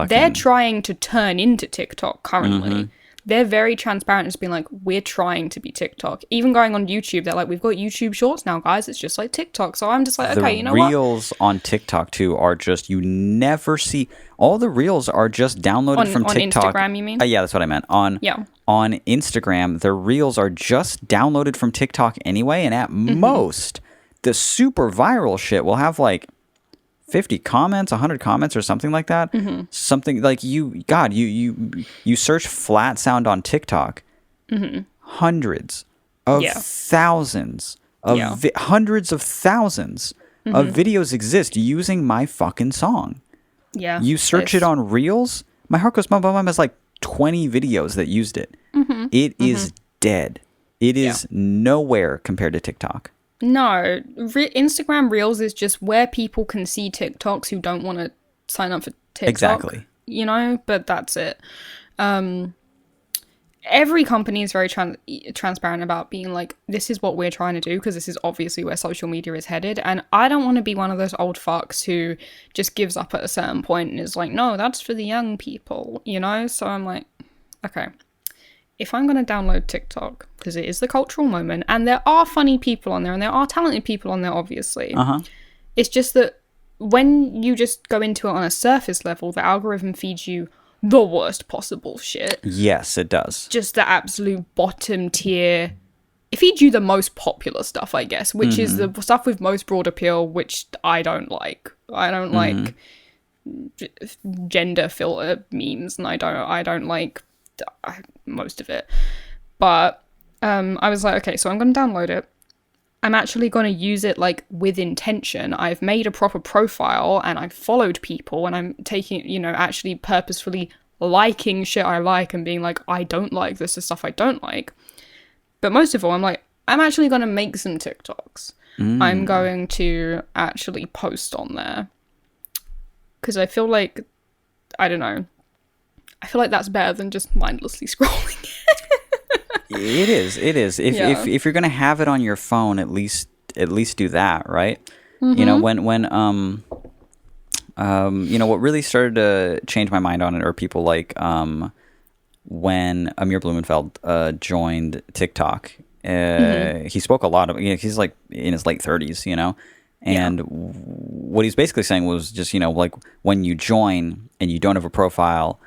they're trying to turn into TikTok currently. Mm-hmm. They're very transparent, just being like, we're trying to be TikTok. Even going on YouTube, they're like, we've got YouTube Shorts now, guys. It's just like TikTok. So I'm just like, okay, you know what? The Reels on TikTok, too, are just, you never see... All the Reels are just downloaded from TikTok. On Instagram, you mean? Yeah, that's what I meant. On Instagram, the Reels are just downloaded from TikTok anyway, and at most, the super viral shit will have, like, 50 comments, 100 comments, or something like that. Mm-hmm. Something like you search flat sound on TikTok. Mm-hmm. Hundreds of thousands of hundreds of thousands of videos exist using my fucking song. Yeah. You search it on Reels. My heart goes bum bum bum has like 20 videos that used it. Mm-hmm. It is dead. It is nowhere compared to TikTok. No, Instagram Reels is just where people can see TikToks who don't want to sign up for TikTok. Exactly. But that's it. Every company is very transparent about being like, this is what we're trying to do, because this is obviously where social media is headed. And I don't want to be one of those old fucks who just gives up at a certain point and is like, no, that's for the young people, So I'm like, okay. If I'm going to download TikTok, because it is the cultural moment, and there are funny people on there, and there are talented people on there, obviously. It's just that when you just go into it on a surface level, the algorithm feeds you the worst possible shit. Yes, it does. Just the absolute bottom tier. It feeds you the most popular stuff, I guess, which is the stuff with most broad appeal, which I don't like. I don't like gender filter memes, and I don't like most of it. But I was like, okay, so I'm going to download it. I'm actually going to use it like with intention. I've made a proper profile, and I've followed people, and I'm taking, actually purposefully liking shit I like and being like, I don't like this is stuff I don't like. But most of all, I'm like, I'm actually going to make some TikToks. I'm going to actually post on there, because I feel like, I don't know, I feel like that's better than just mindlessly scrolling. It is. If you're gonna have it on your phone, at least do that, right? Mm-hmm. When what really started to change my mind on it are people like when Amir Blumenfeld joined TikTok. He spoke a lot of. He's like in his late 30s, and what he's basically saying was just like when you join and you don't have a profile.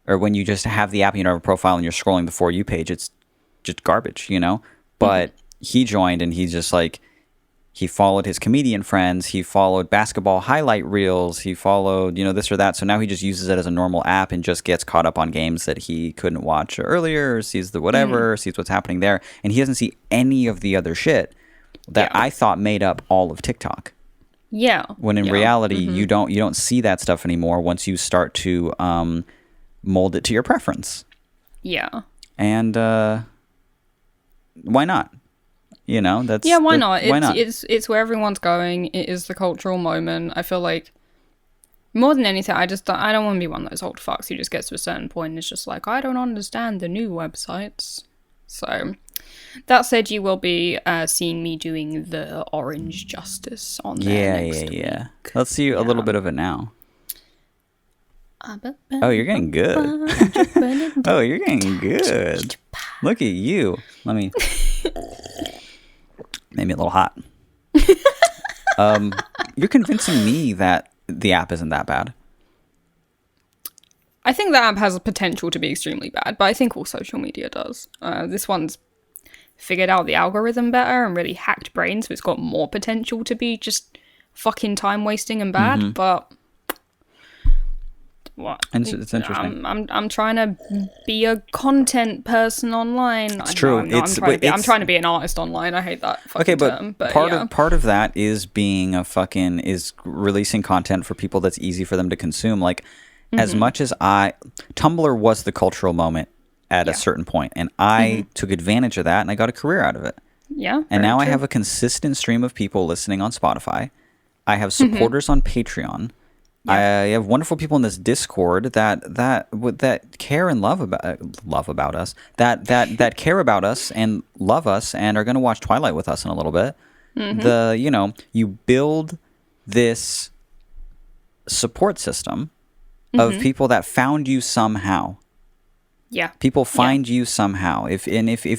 Or when you just have the app and you don't have a profile and you're scrolling the For You page, it's just garbage, But he joined, and he's just like, he followed his comedian friends, he followed basketball highlight reels, he followed, this or that. So now he just uses it as a normal app and just gets caught up on games that he couldn't watch earlier, or sees the whatever, sees what's happening there. And he doesn't see any of the other shit that I thought made up all of TikTok. Yeah. When in reality, you don't see that stuff anymore once you start to... mold it to your preference. Yeah. And why not? Why not? Why not? It's where everyone's going. It is the cultural moment. I feel like more than anything, I don't want to be one of those old fucks who just gets to a certain point and is just like, I don't understand the new websites. So that said, you will be seeing me doing the Orange Justice on there next week. Let's see a little bit of it now. Oh, you're getting good. Oh, you're getting good. Look at you. Let me... Made me a little hot. You're convincing me that the app isn't that bad. I think the app has a potential to be extremely bad, but I think all social media does. This one's figured out the algorithm better and really hacked brains, so it's got more potential to be just fucking time wasting and bad, but... What? And it's interesting. I'm trying to be a content person online. It's true. I'm trying to be an artist online. I hate that fucking term. But part of that is being is releasing content for people that's easy for them to consume. Like, as much as Tumblr was the cultural moment at a certain point, and I took advantage of that, and I got a career out of it. Yeah. And now I have a consistent stream of people listening on Spotify. I have supporters on Patreon. Yeah. I have wonderful people in this Discord that care and love about us, that care about us and love us and are going to watch Twilight with us in a little bit. You build this support system of people that found you somehow. Yeah, people find you somehow. If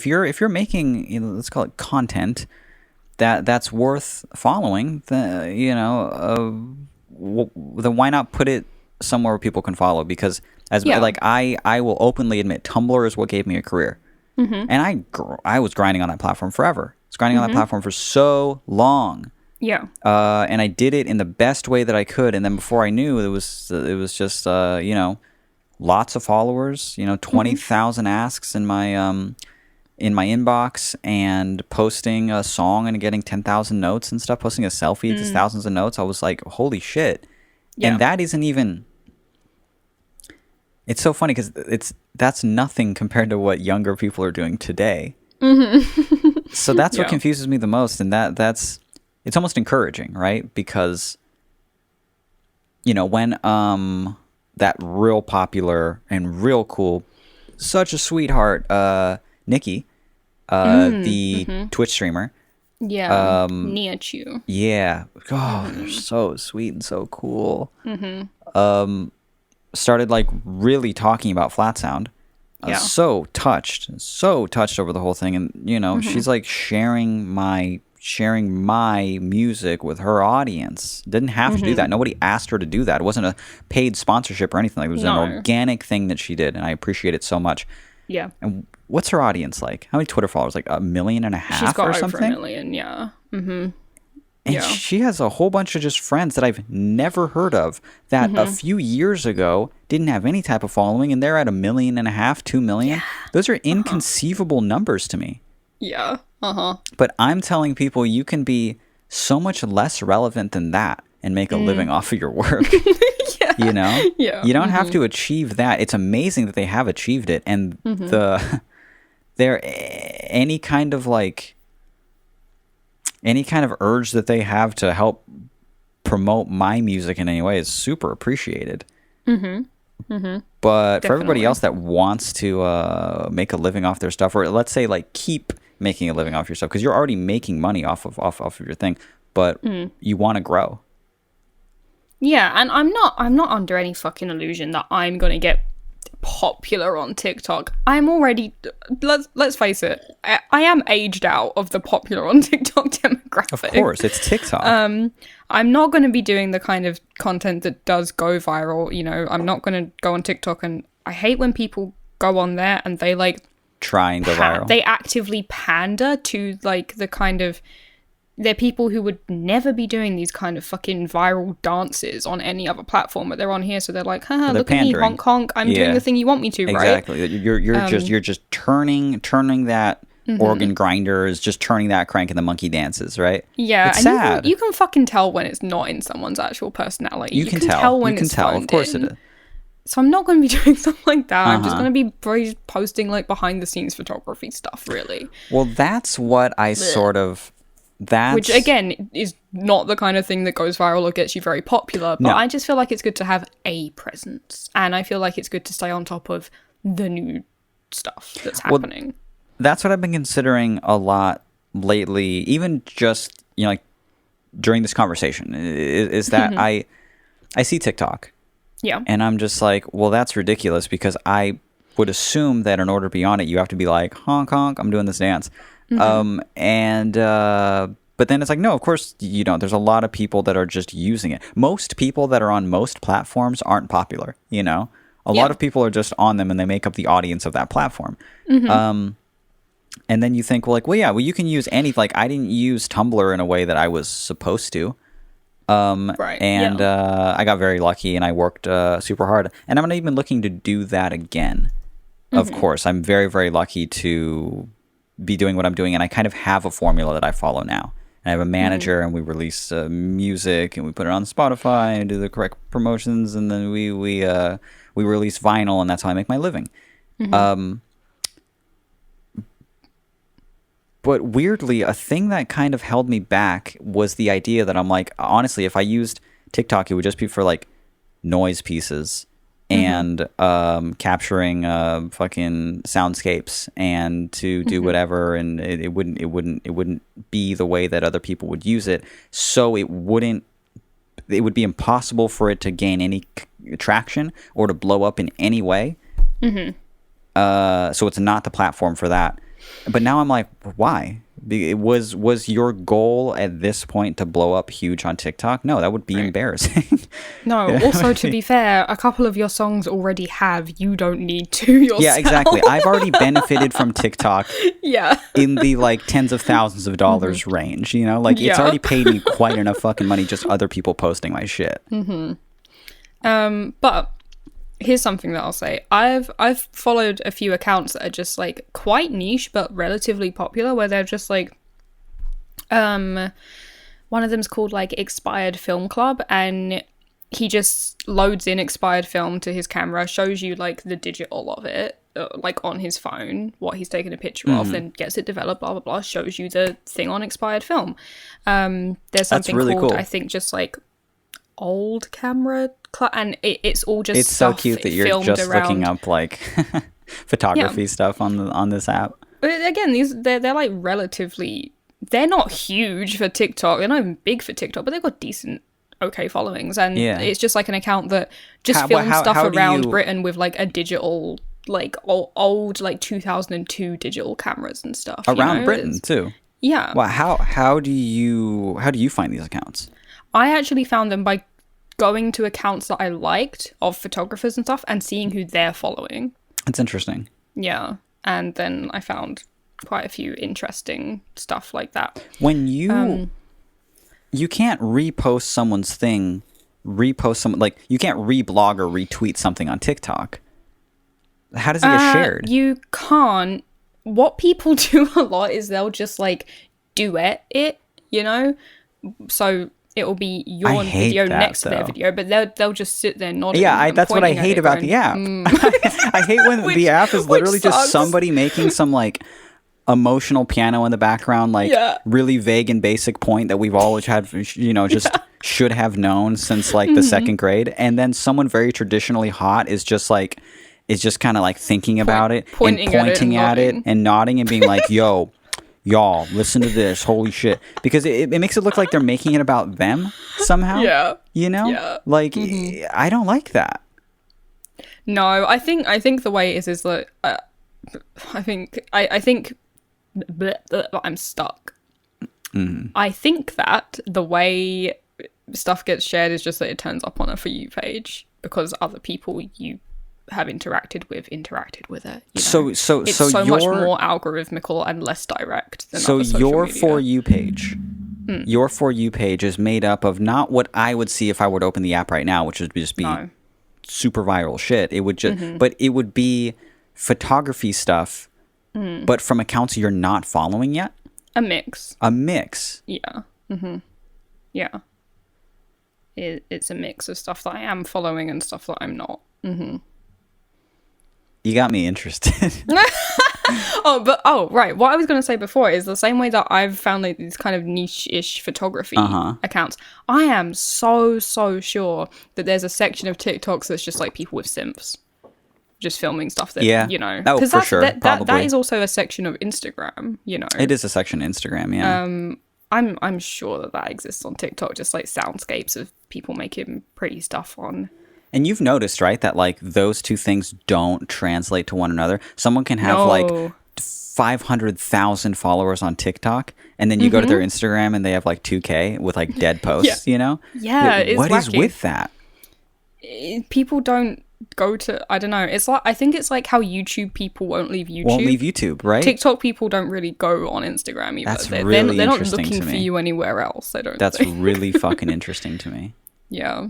you're making, let's call it content that's worth following, then why not put it somewhere where people can follow? Because I will openly admit, Tumblr is what gave me a career, and I was grinding on that platform forever. I was grinding on that platform for so long. Yeah. And I did it in the best way that I could, and then before I knew, it was just lots of followers, 20,000 asks in my inbox, and posting a song and getting 10,000 notes and stuff, posting a selfie, just thousands of notes. I was like, holy shit. Yeah. And that isn't even, it's so funny because that's nothing compared to what younger people are doing today. So that's what confuses me the most. And it's almost encouraging, right? Because, when, that real popular and real cool, such a sweetheart, Nikki, the Twitch streamer. Yeah. Niachu. Yeah. Oh, they're so sweet and so cool. Started like really talking about flat sound. I was so touched over the whole thing. And, she's like sharing my music with her audience. Didn't have to do that. Nobody asked her to do that. It wasn't a paid sponsorship or anything. It was an organic thing that she did, and I appreciate it so much. Yeah. And what's her audience like? How many Twitter followers? Like 1.5 million or something? Over 1 million, yeah. And she has a whole bunch of just friends that I've never heard of that a few years ago didn't have any type of following, and they're at 1.5 million, 2 million. Yeah. Those are inconceivable numbers to me. Yeah. But I'm telling people you can be so much less relevant than that and make a living off of your work. Yeah. You don't have to achieve that. It's amazing that they have achieved it, and any kind of urge that they have to help promote my music in any way is super appreciated. But definitely. For everybody else that wants to make a living off their stuff, or let's say keep making a living off your stuff, because you're already making money off of your thing, but you want to grow. Yeah, and I'm not under any fucking illusion that I'm gonna get popular on TikTok. I'm already, let's face it, I am aged out of the popular on TikTok demographic. Of course, it's TikTok. I'm not going to be doing the kind of content that does go viral. I'm not going to go on TikTok, and I hate when people go on there and they try and go viral. They actively pander to the kind of, they're people who would never be doing these kind of fucking viral dances on any other platform, but they're on here, so they're like, haha, look pandering. At me, honk honk, I'm doing the thing you want me to, right? Exactly. You're just turning that organ grinder, is just turning that crank, and the monkey dances, right? Yeah, it's and sad. You can fucking tell when it's not in someone's actual personality. You can tell when it's phoned of course in. It is. So I'm not going to be doing something like that. I'm just going to be posting behind the scenes photography stuff, really. Well, that's what I sort of... Which, again, is not the kind of thing that goes viral or gets you very popular, but I just feel like it's good to have a presence, and I feel like it's good to stay on top of the new stuff that's happening. Well, that's what I've been considering a lot lately, even just, during this conversation, is that I see TikTok. Yeah. And I'm just like, well, that's ridiculous, because I would assume that in order to be on it, you have to be like, honk, honk, I'm doing this dance. But then it's like, no, of course you don't. There's a lot of people that are just using it. Most people that are on most platforms aren't popular, A lot of people are just on them, and they make up the audience of that platform. And then you think, well, you can use any, I didn't use Tumblr in a way that I was supposed to. Right. And Yeah. I got very lucky, and I worked super hard. And I'm not even looking to do that again. Of course, I'm very, very lucky to be doing what I'm doing, and I kind of have a formula that I follow now. And I have a manager, and we release music, and we put it on Spotify, and do the correct promotions, and then we release vinyl, and that's how I make my living. But weirdly, a thing that kind of held me back was the idea that I'm like, honestly, if I used TikTok, it would just be for like noise pieces and capturing fucking soundscapes and to do whatever, and it wouldn't be the way that other people would use it. So it would be impossible for it to gain any traction or to blow up in any way. So it's not the platform for that. But now I'm like, why? Was your goal at this point to blow up huge on TikTok? No, that would be embarrassing. No, also to be fair, a couple of your songs already have You Don't Need To yourself. Yeah, exactly. I've already benefited from TikTok in the like tens of thousands of dollars range, you know? Like it's already paid me quite enough fucking money just other people posting my shit. But here's something that I'll say. I've followed a few accounts that are just like quite niche but relatively popular, where they're just like one of them's called like Expired Film Club, and he just loads in expired film to his camera, shows you like the digital of it, like on his phone, what he's taken a picture of, then gets it developed, blah blah blah, shows you the thing on expired film. There's something really called, cool. I think just like old camera and it's all just it's so cute that you're just looking up like photography stuff on this app. But again, they're like relatively, they're not huge for TikTok, they're not even big for TikTok, but they've got decent okay followings, and it's just like an account that just films stuff around Britain with like a digital, like old like 2002 digital cameras and stuff around Britain too. Yeah. Well, how do you find these accounts? I actually found them by going to accounts that I liked of photographers and stuff and seeing who they're following. That's interesting. Yeah. And then I found quite a few interesting stuff like that. When you can't repost someone's thing, like you can't reblog or retweet something on TikTok. How does it get shared? You can't. What people do a lot is they'll just like duet it, you know? So it'll be your video next to their video, but they'll just sit there nodding. Yeah, that's what I hate about the app. I hate when the app is literally just somebody making some like emotional piano in the background, like really vague and basic point that we've always had, you know, just should have known since like the second grade, and then someone very traditionally hot is just like kind of like thinking about it and pointing at it and nodding and being like, yo, y'all, listen to this, holy shit. Because it makes it look like they're making it about them somehow. Yeah. You know? Yeah. Like, I don't like that. No, I think the way it is that I think I'm stuck. I think that the way stuff gets shared is just that it turns up on a For You page because other people you have interacted with it. You know? So it's so much more algorithmical and less direct than other social your media. For You page, your For You page is made up of not what I would see if I were to open the app right now, which would just be super viral shit. It would just, but it would be photography stuff, but from accounts you're not following yet. A mix. Yeah. Yeah. It's a mix of stuff that I am following and stuff that I'm not. You got me interested. Right. What I was going to say before is the same way that I've found like these kind of niche-ish photography accounts. I am so sure that there's a section of TikToks that's just like people with simps, just filming stuff that you know. Oh, for sure. That is also a section of Instagram. You know, it is a section of Instagram. Yeah. I'm sure that exists on TikTok, just like soundscapes of people making pretty stuff on. And you've noticed, right, that like those two things don't translate to one another. Someone can have like 500,000 followers on TikTok, and then you go to their Instagram and they have like 2K with like dead posts, you know? Yeah, what is with that? People don't go to, I don't know, it's like, I think it's like how YouTube people won't leave YouTube. Won't leave YouTube, right? TikTok people don't really go on Instagram either. That's really they're not interesting looking to for me. you anywhere else. I don't That's think. really fucking interesting to me. Yeah.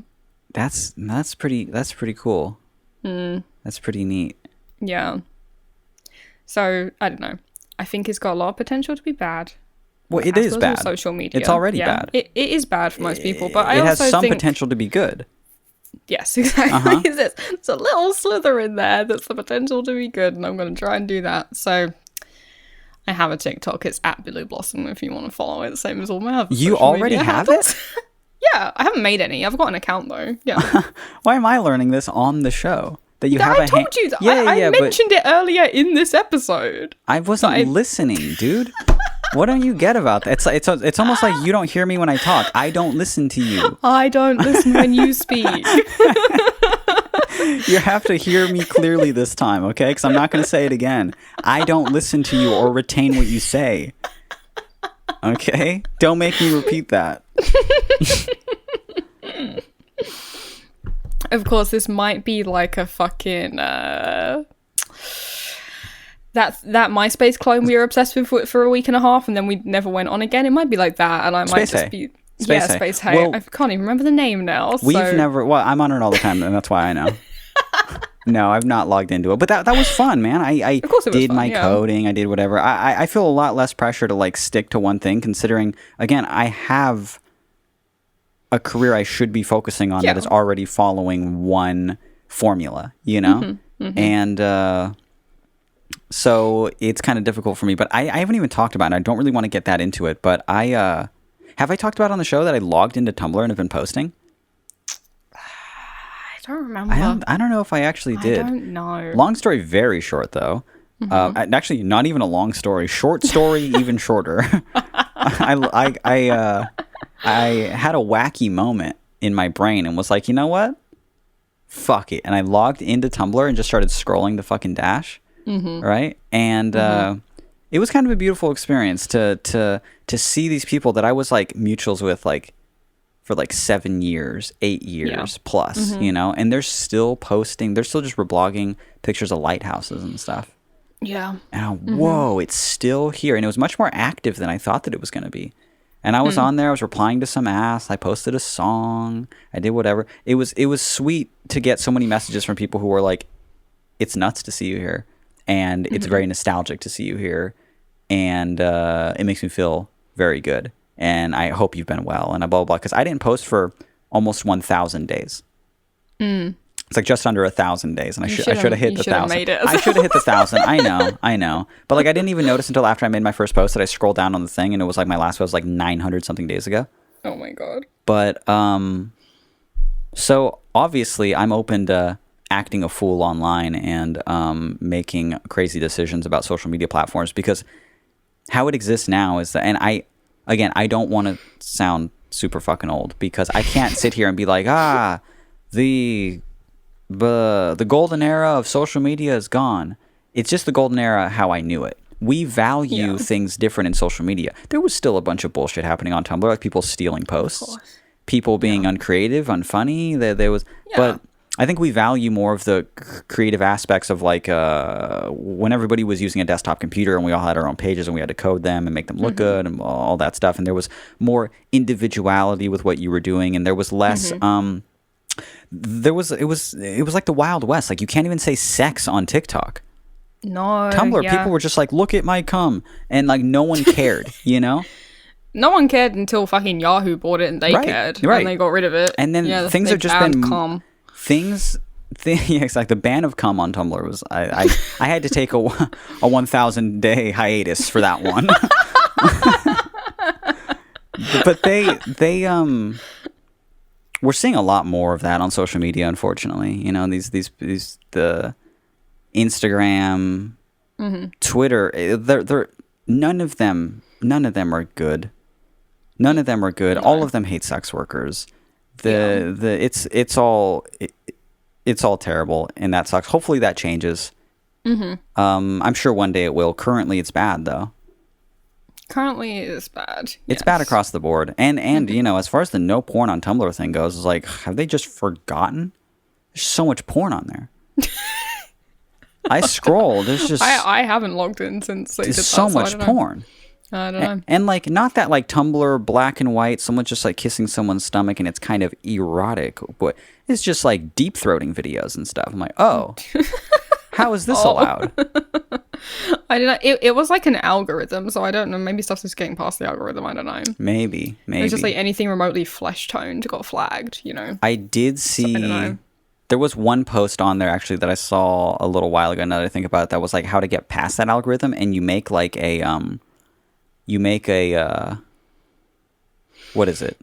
That's pretty cool. That's pretty neat. Yeah. So, I don't know. I think it's got a lot of potential to be bad. Well, it is bad. Social media. It's already bad. It is bad for most people, but it I has also some think... potential to be good. Yes, exactly. There's a little slither in there that's the potential to be good, and I'm going to try and do that. So, I have a TikTok. It's at Billy Blossom if you want to follow it. Same as all my other You social already media have handles. it? Yeah, I haven't made any. I've got an account though. Yeah. Why am I learning this on the show? That you have I told you that. I mentioned it earlier in this episode. I wasn't listening, dude. What don't you get about that? It's almost like you don't hear me when I talk. I don't listen to you. I don't listen when you speak. You have to hear me clearly this time, okay? Because I'm not going to say it again. I don't listen to you or retain what you say. Okay? Don't make me repeat that. Of course, this might be like a fucking that MySpace clone we were obsessed with for a week and a half, and then we never went on again. It might be like that, and I might just be Space Hey. Well, I can't even remember the name now. We've never. Well, I'm on it all the time, and that's why I know. No, I've not logged into it, but that was fun, man. I did my coding, I did whatever. I feel a lot less pressure to like stick to one thing, considering again I have a career I should be focusing on that is already following one formula, you know, and so it's kind of difficult for me. But I haven't even talked about it. And I don't really want to get that into it, but have I talked about on the show that I logged into Tumblr and have been posting? I don't remember. I don't know if I actually did. I don't know. Long story, very short though. Actually, not even a long story. Short story, even shorter. I had a wacky moment in my brain and was like, you know what? Fuck it. And I logged into Tumblr and just started scrolling the fucking dash. Right? And it was kind of a beautiful experience to see these people that I was like mutuals with like for like 7 years, 8 years plus, you know, and they're still posting, they're still just reblogging pictures of lighthouses and stuff. Yeah. And whoa, it's still here. And it was much more active than I thought that it was going to be. And I was on there, I was replying to some ass, I posted a song, I did whatever. It was sweet to get so many messages from people who were like, it's nuts to see you here. And it's very nostalgic to see you here. And it makes me feel very good. And I hope you've been well. And blah, blah, blah. Because I didn't post for almost 1,000 days. It's like just under 1,000 days. And I should have hit the 1,000. Made it. I should have hit the 1,000. I know. But like I didn't even notice until after I made my first post that I scrolled down on the thing. And it was like my last post was like 900 something days ago. Oh my God. But so obviously I'm open to acting a fool online and making crazy decisions about social media platforms, because how it exists now is that, and I don't want to sound super fucking old, because I can't sit here and be like, the golden era of social media is gone. It's just the golden era how I knew it. We value things different in social media. There was still a bunch of bullshit happening on Tumblr, like people stealing posts, people being uncreative, unfunny. There was, but I think we value more of the creative aspects of like when everybody was using a desktop computer and we all had our own pages and we had to code them and make them look good and all that stuff. And there was more individuality with what you were doing, and there was less. It was like the Wild West. Like you can't even say sex on TikTok. No. Tumblr, people were just like, look at my cum, and like no one cared, you know. No one cared until fucking Yahoo bought it and they cared. And they got rid of it. And then things have just been yeah, it's like the ban of cum on Tumblr was I had to take a 1,000 day hiatus for that one. But we're seeing a lot more of that on social media, unfortunately. You know, these the Instagram, Twitter, they're none of them are good. None of them are good. No. All of them hate sex workers. It's all terrible, and that sucks. Hopefully that changes. I'm sure one day it will. Currently it's bad though. Currently it is bad. It's bad across the board. And you know, as far as the no porn on Tumblr thing goes, it's like, have they just forgotten? There's so much porn on there. I scroll. There's just I haven't logged in since they did that, so much porn. I don't know. And like, not that like Tumblr black and white, someone's just like kissing someone's stomach and it's kind of erotic, but it's just like deep throating videos and stuff. I'm like, oh, how is this allowed? I don't know. It was like an algorithm, so I don't know. Maybe stuff's just getting past the algorithm. I don't know. Maybe. It's just like anything remotely flesh toned got flagged, you know? I did see. I don't know. There was one post on there actually that I saw a little while ago. Now that I think about it, that was like how to get past that algorithm, and you make like a what is it?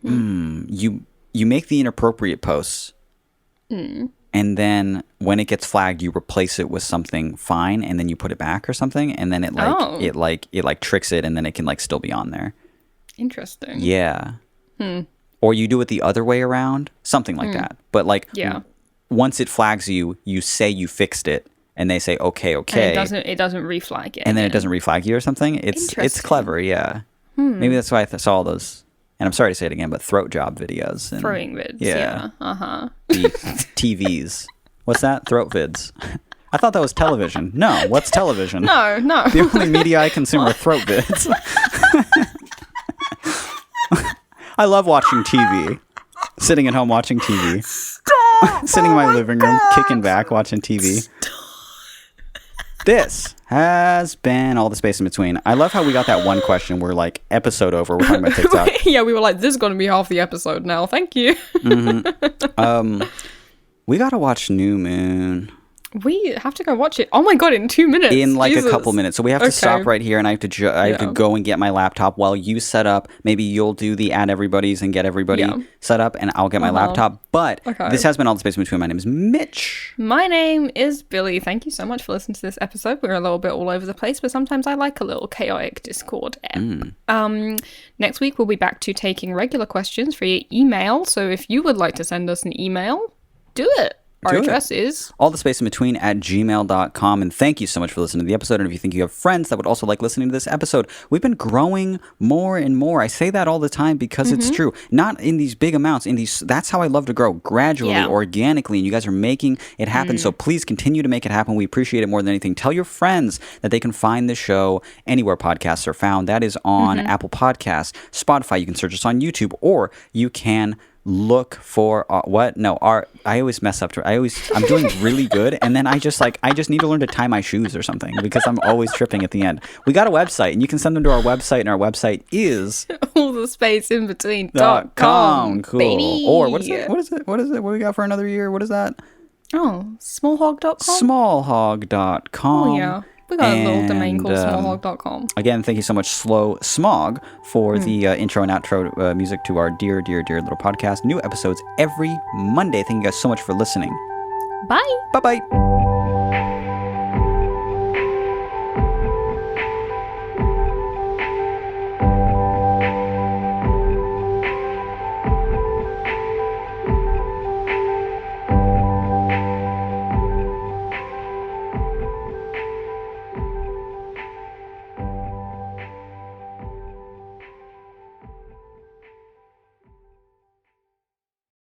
You make the inappropriate posts, and then when it gets flagged, you replace it with something fine, and then you put it back or something, and then it tricks it, and then it can like still be on there. Interesting. Yeah. Or you do it the other way around, something like that. But like, once it flags you, you say you fixed it, and they say okay. And it doesn't reflag it. And then it doesn't reflag you or something. It's clever, yeah. Maybe that's why I saw all those. And I'm sorry to say it again, but throat job videos and throwing vids. Yeah. The TVs. What's that? Throat vids. I thought that was television. No, what's television? No. The only media I consume are throat vids. I love watching TV. Sitting at home watching TV. Sitting in my living room, kicking back, watching TV. This has been All the Space in Between. I love how we got that one question. We're like, episode over. We're talking about TikTok. Yeah, we were like, this is going to be half the episode now. Thank you. We got to watch New Moon. We have to go watch it. Oh my god, in 2 minutes. In like a couple minutes. So we have to stop right here, and I have to go and get my laptop while you set up. Maybe you'll do the add everybody's and get everybody set up, and I'll get my laptop. But this has been All the Space in Between. My name is Mitch. My name is Billy. Thank you so much for listening to this episode. We're a little bit all over the place, but sometimes I like a little chaotic Discord ep. Next week, we'll be back to taking regular questions for your email. So if you would like to send us an email, do it. Our address is allthespaceinbetween@gmail.com. And thank you so much for listening to the episode. And if you think you have friends that would also like listening to this episode, we've been growing more and more. I say that all the time because it's true. Not in these big amounts. That's how I love to grow, gradually, organically. And you guys are making it happen. So please continue to make it happen. We appreciate it more than anything. Tell your friends that they can find the show anywhere podcasts are found. That is on Apple Podcasts, Spotify. You can search us on YouTube, or you can look for I always mess up. I'm doing really good, and then I just need to learn to tie my shoes or something because I'm always tripping at the end. We got a website, and you can send them to our website, and our website is allthespaceinbetween.com. Cool. Baby. Or what is it? What do we got for another year? What is that? Oh, smallhog.com. Smallhog.com. Oh yeah. We got a little domain called smallhog.com. Again, thank you so much, Slow Smog, for the intro and outro music to our dear, dear, dear little podcast. New episodes every Monday. Thank you guys so much for listening. Bye. Bye-bye.